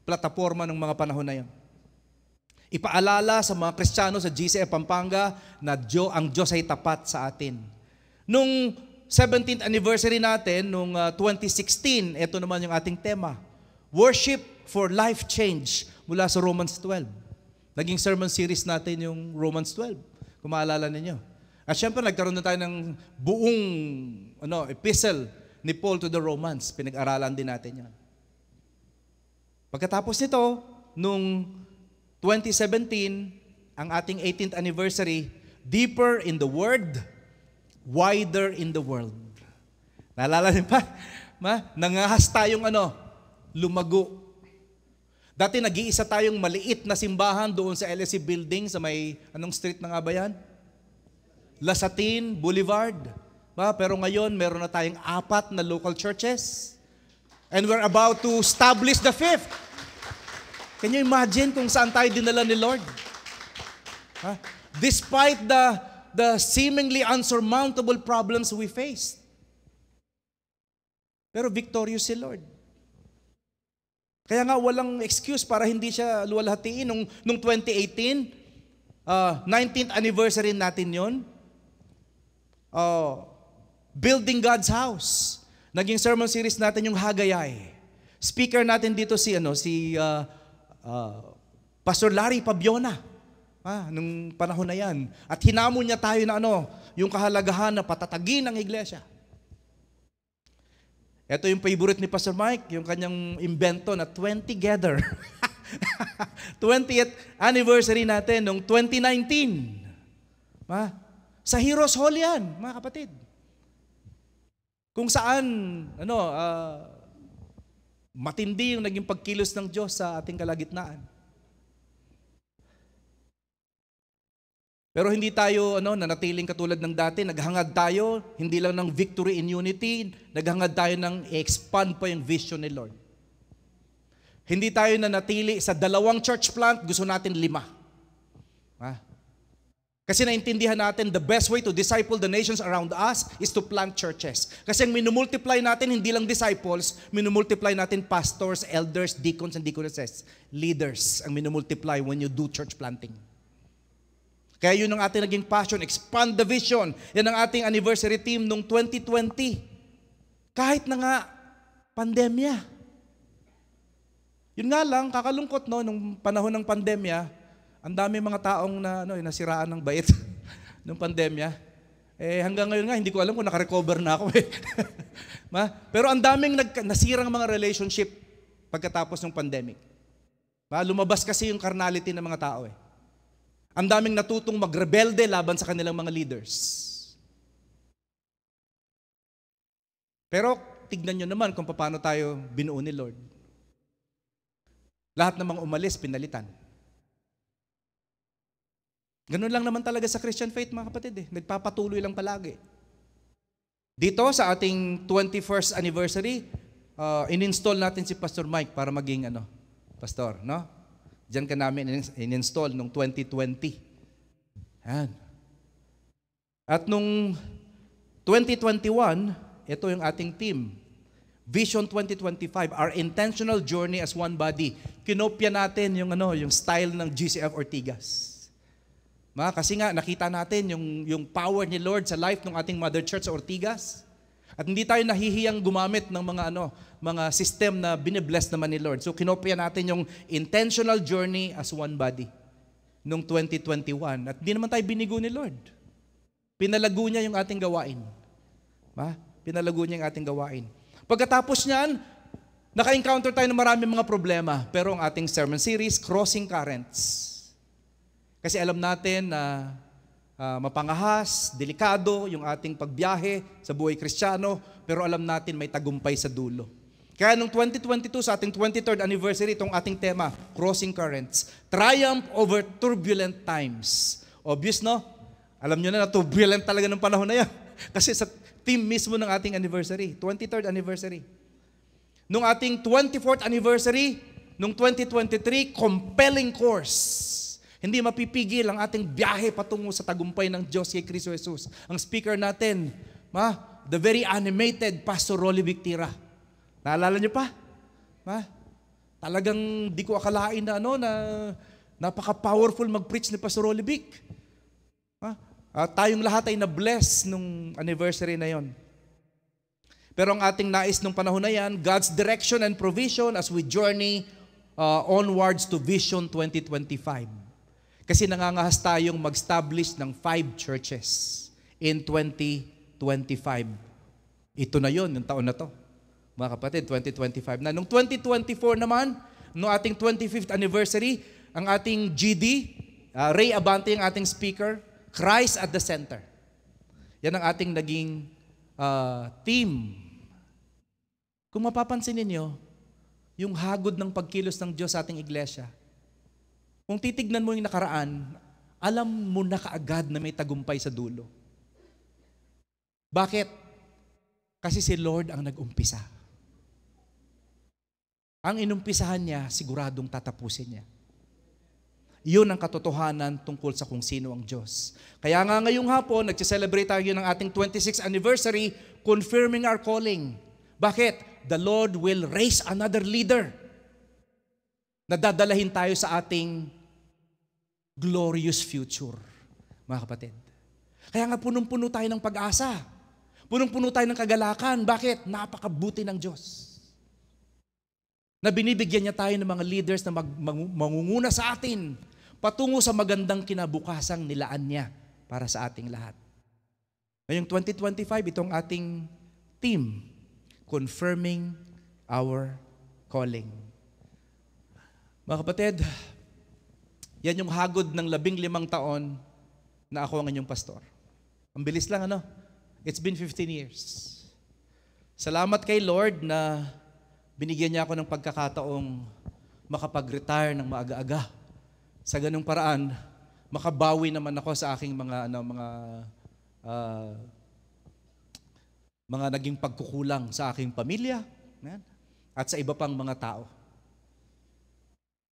plataforma ng mga panahon na yan. Ipaalala sa mga Kristiyano sa GCF Pampanga na ang Diyos ay tapat sa atin. Nung 17th anniversary natin, nung 2016, ito naman yung ating tema. Worship for life change mula sa Romans 12. Naging sermon series natin yung Romans 12, kung maalala ninyo. At syempre, nagkaroon na tayo ng buong epistle ni Paul to the Romans. Pinag-aralan din natin yan. Pagkatapos nito, nung 2017, ang ating 18th anniversary, Deeper in the Word, Wider in the World. Naalala niyo pa? Nangahas tayong lumago. Dati nag-iisa tayong maliit na simbahan doon sa LSC building sa may, street na nga ba yan? Lasatin Boulevard. Pero ngayon, meron na tayong 4 na local churches. And we're about to establish the 5th. Can you imagine kung saan tayo dinala ni Lord? Despite the seemingly unsurmountable problems we faced. Pero victorious si Lord. Kaya nga walang excuse para hindi siya luwalhatiin. Nung 2018, 19th anniversary natin yon. Building God's House. Naging sermon series natin yung Hagayay. Speaker natin dito si Pastor Larry Pabiona. Nung panahon na yan. At hinamon niya tayo na yung kahalagahan na patatagin ng iglesia. Ito yung favorite ni Pastor Mike, yung kanyang invento na 20 Together. 20th anniversary natin nung 2019. Sa Heroes Hall yan, mga kapatid. Kung saan, matindi yung naging pagkilos ng Diyos sa ating kalagitnaan. Pero hindi tayo nanatiling katulad ng dati, naghangad tayo, hindi lang ng victory in unity, naghangad tayo ng i-expand pa yung vision ni Lord. Hindi tayo nanatili sa 2 church plant, gusto natin 5. Kasi naintindihan natin, the best way to disciple the nations around us is to plant churches. Kasi ang minumultiply natin, hindi lang disciples, minumultiply natin pastors, elders, deacons, and deaconesses. Leaders ang minumultiply when you do church planting. Kaya yun ang ating naging passion, expand the vision. Yan ang ating anniversary team noong 2020. Kahit na nga, pandemya. Yun nga lang, kakalungkot nung panahon ng pandemya, ang dami mga taong nasiraan ng bait nung pandemya. Hanggang ngayon nga, hindi ko alam kung nakarecover na ako. Pero ang daming nasirang mga relationship pagkatapos ng pandemic. Lumabas kasi yung carnality ng mga tao. Ang daming natutong magrebelde laban sa kanilang mga leaders. Pero tignan nyo naman kung paano tayo binuo ni Lord. Lahat ng mga umalis, pinalitan. Ganun lang naman talaga sa Christian faith, mga kapatid. Nagpapatuloy lang palagi. Dito sa ating 21st anniversary, in-install natin si Pastor Mike para maging pastor, no? Diyan ka namin in-install nung 2020. Yan. At nung 2021, ito yung ating team. Vision 2025, our intentional journey as one body. Kinopya natin yung style ng GCF Ortigas. Kasi nga nakita natin yung power ni Lord sa life ng ating Mother Church sa Ortigas. At hindi tayo nahihiyang gumamit ng mga system na binibless naman ni Lord. So kinopya natin yung intentional journey as one body noong 2021. At hindi naman tayo binigo ni Lord. Pinalago niya yung ating gawain. Pinalago niya yung ating gawain. Pagkatapos niyan, naka-encounter tayo ng maraming mga problema. Pero ang ating sermon series, Crossing Currents. Kasi alam natin na mapangahas, delikado yung ating pagbiyahe sa buhay Kristiyano, pero alam natin may tagumpay sa dulo. Kaya noong 2022, sa ating 23rd anniversary, itong ating tema, Crossing Currents, Triumph over Turbulent Times. Obvious, no? Alam nyo na turbulent talaga ng panahon na yan. Kasi sa theme mismo ng ating anniversary, 23rd anniversary. Noong ating 24th anniversary, noong 2023, compelling course. Hindi mapipigil ang ating biyahe patungo sa tagumpay ng Diyos kay Kristo Jesus. Ang speaker natin, the very animated Pastor Rolly Victira. Naalala niyo pa? Talagang di ko akalain na napaka-powerful mag-preach ni Pastor Rolly Vic. Tayong lahat ay na-bless nung anniversary na yon. Pero ang ating nais nung panahon na yan, God's direction and provision as we journey onwards to Vision 2025. Kasi nangangahas tayong mag-establish ng 5 churches in 2025. Ito na yon, yung taon na to. Mga kapatid, 2025 na. Noong 2024 naman, noong ating 25th anniversary, ang ating GD, Ray Abante ang ating speaker, Christ at the Center. Yan ang ating naging theme. Kung mapapansin ninyo, yung hagod ng pagkilos ng Diyos sa ating iglesia, kung titignan mo yung nakaraan, alam mo na kaagad na may tagumpay sa dulo. Bakit? Kasi si Lord ang nag-umpisa. Ang inumpisahan niya, siguradong tatapusin niya. Yun ang katotohanan tungkol sa kung sino ang Diyos. Kaya nga ngayong hapon, nag-celebrate tayo ng ating 26th anniversary, confirming our calling. Bakit? The Lord will raise another leader na dadalahin tayo sa ating glorious future, mga kapatid. Kaya nga punong-puno tayo ng pag-asa. Punong-puno tayo ng kagalakan. Bakit? Napakabuti ng Diyos. Na binibigyan niya tayo ng mga leaders na mangunguna sa atin patungo sa magandang kinabukasang nilaan niya para sa ating lahat. Ngayong 2025, itong ating team, confirming our calling. Mga kapatid, yan yung hagod ng 15 taon na ako ang inyong pastor. Ang bilis lang, It's been 15 years. Salamat kay Lord na binigyan niya ako ng pagkakataong makapag-retire ng maaga-aga. Sa ganung paraan, makabawi naman ako sa aking mga naging pagkukulang sa aking pamilya at sa iba pang mga tao.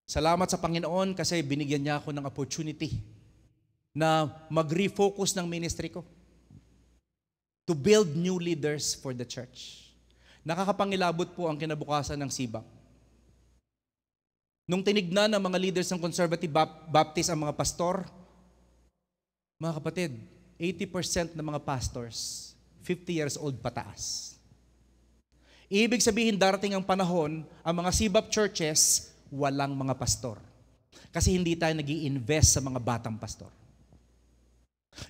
Salamat sa Panginoon kasi binigyan niya ako ng opportunity na mag-refocus ng ministry ko to build new leaders for the church. Nakakapangilabot po ang kinabukasan ng Sibak. Nung tinignan ng mga leaders ng Conservative Baptist ang mga pastor, mga kapatid, 80% ng mga pastors, 50 years old pataas. Ibig sabihin, darating ang panahon, ang mga Sibak churches, walang mga pastor. Kasi hindi tayo nag-i-invest sa mga batang pastor.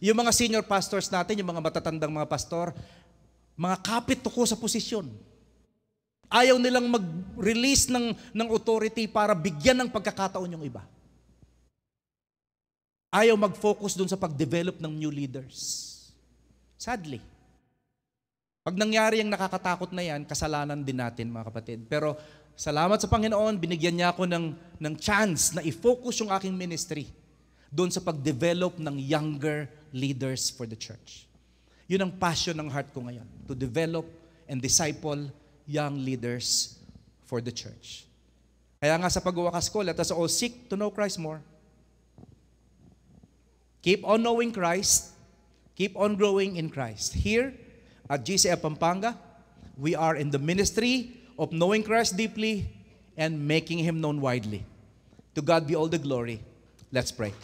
Yung mga senior pastors natin, yung mga matatandang mga pastor, mga kapit tuko sa posisyon. Ayaw nilang mag-release ng authority para bigyan ng pagkakataon yung iba. Ayaw mag-focus dun sa pag-develop ng new leaders. Sadly. Pag nangyari yung nakakatakot na yan, kasalanan din natin, mga kapatid. Pero salamat sa Panginoon, binigyan niya ako ng chance na i-focus yung aking ministry doon sa pag-develop ng younger leaders for the church. Yun ang passion ng heart ko ngayon, to develop and disciple young leaders for the church. Kaya nga sa pagwawakas ko, let us all seek to know Christ more. Keep on knowing Christ. Keep on growing in Christ. Here at GCF Pampanga, we are in the ministry of knowing Christ deeply and making Him known widely. To God be all the glory. Let's pray.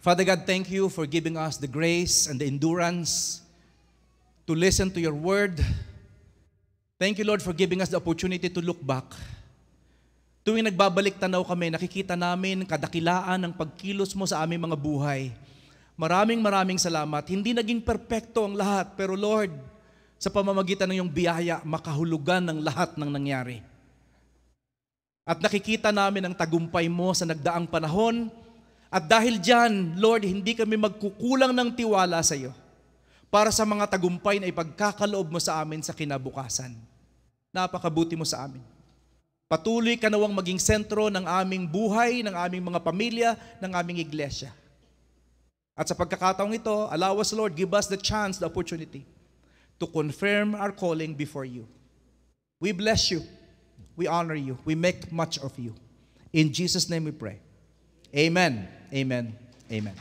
Father God, thank you for giving us the grace and the endurance to listen to your word. Thank you, Lord, for giving us the opportunity to look back. Tuwing nagbabalik tanaw kami, nakikita namin kadakilaan ng pagkilos mo sa aming mga buhay. Maraming salamat. Hindi naging perpekto ang lahat, pero Lord, sa pamamagitan ng iyong biyaya, makahulugan ng lahat ng nangyari. At nakikita namin ang tagumpay mo sa nagdaang panahon. At dahil dyan, Lord, hindi kami magkukulang ng tiwala sa iyo para sa mga tagumpay na ipagkakaloob mo sa amin sa kinabukasan. Napakabuti mo sa amin. Patuloy ka nawang maging sentro ng aming buhay, ng aming mga pamilya, ng aming iglesia. At sa pagkakataong ito, allow us, Lord, give us the chance, the opportunity to confirm our calling before you. We bless you. We honor you. We make much of you. In Jesus' name we pray. Amen. Amen. Amen.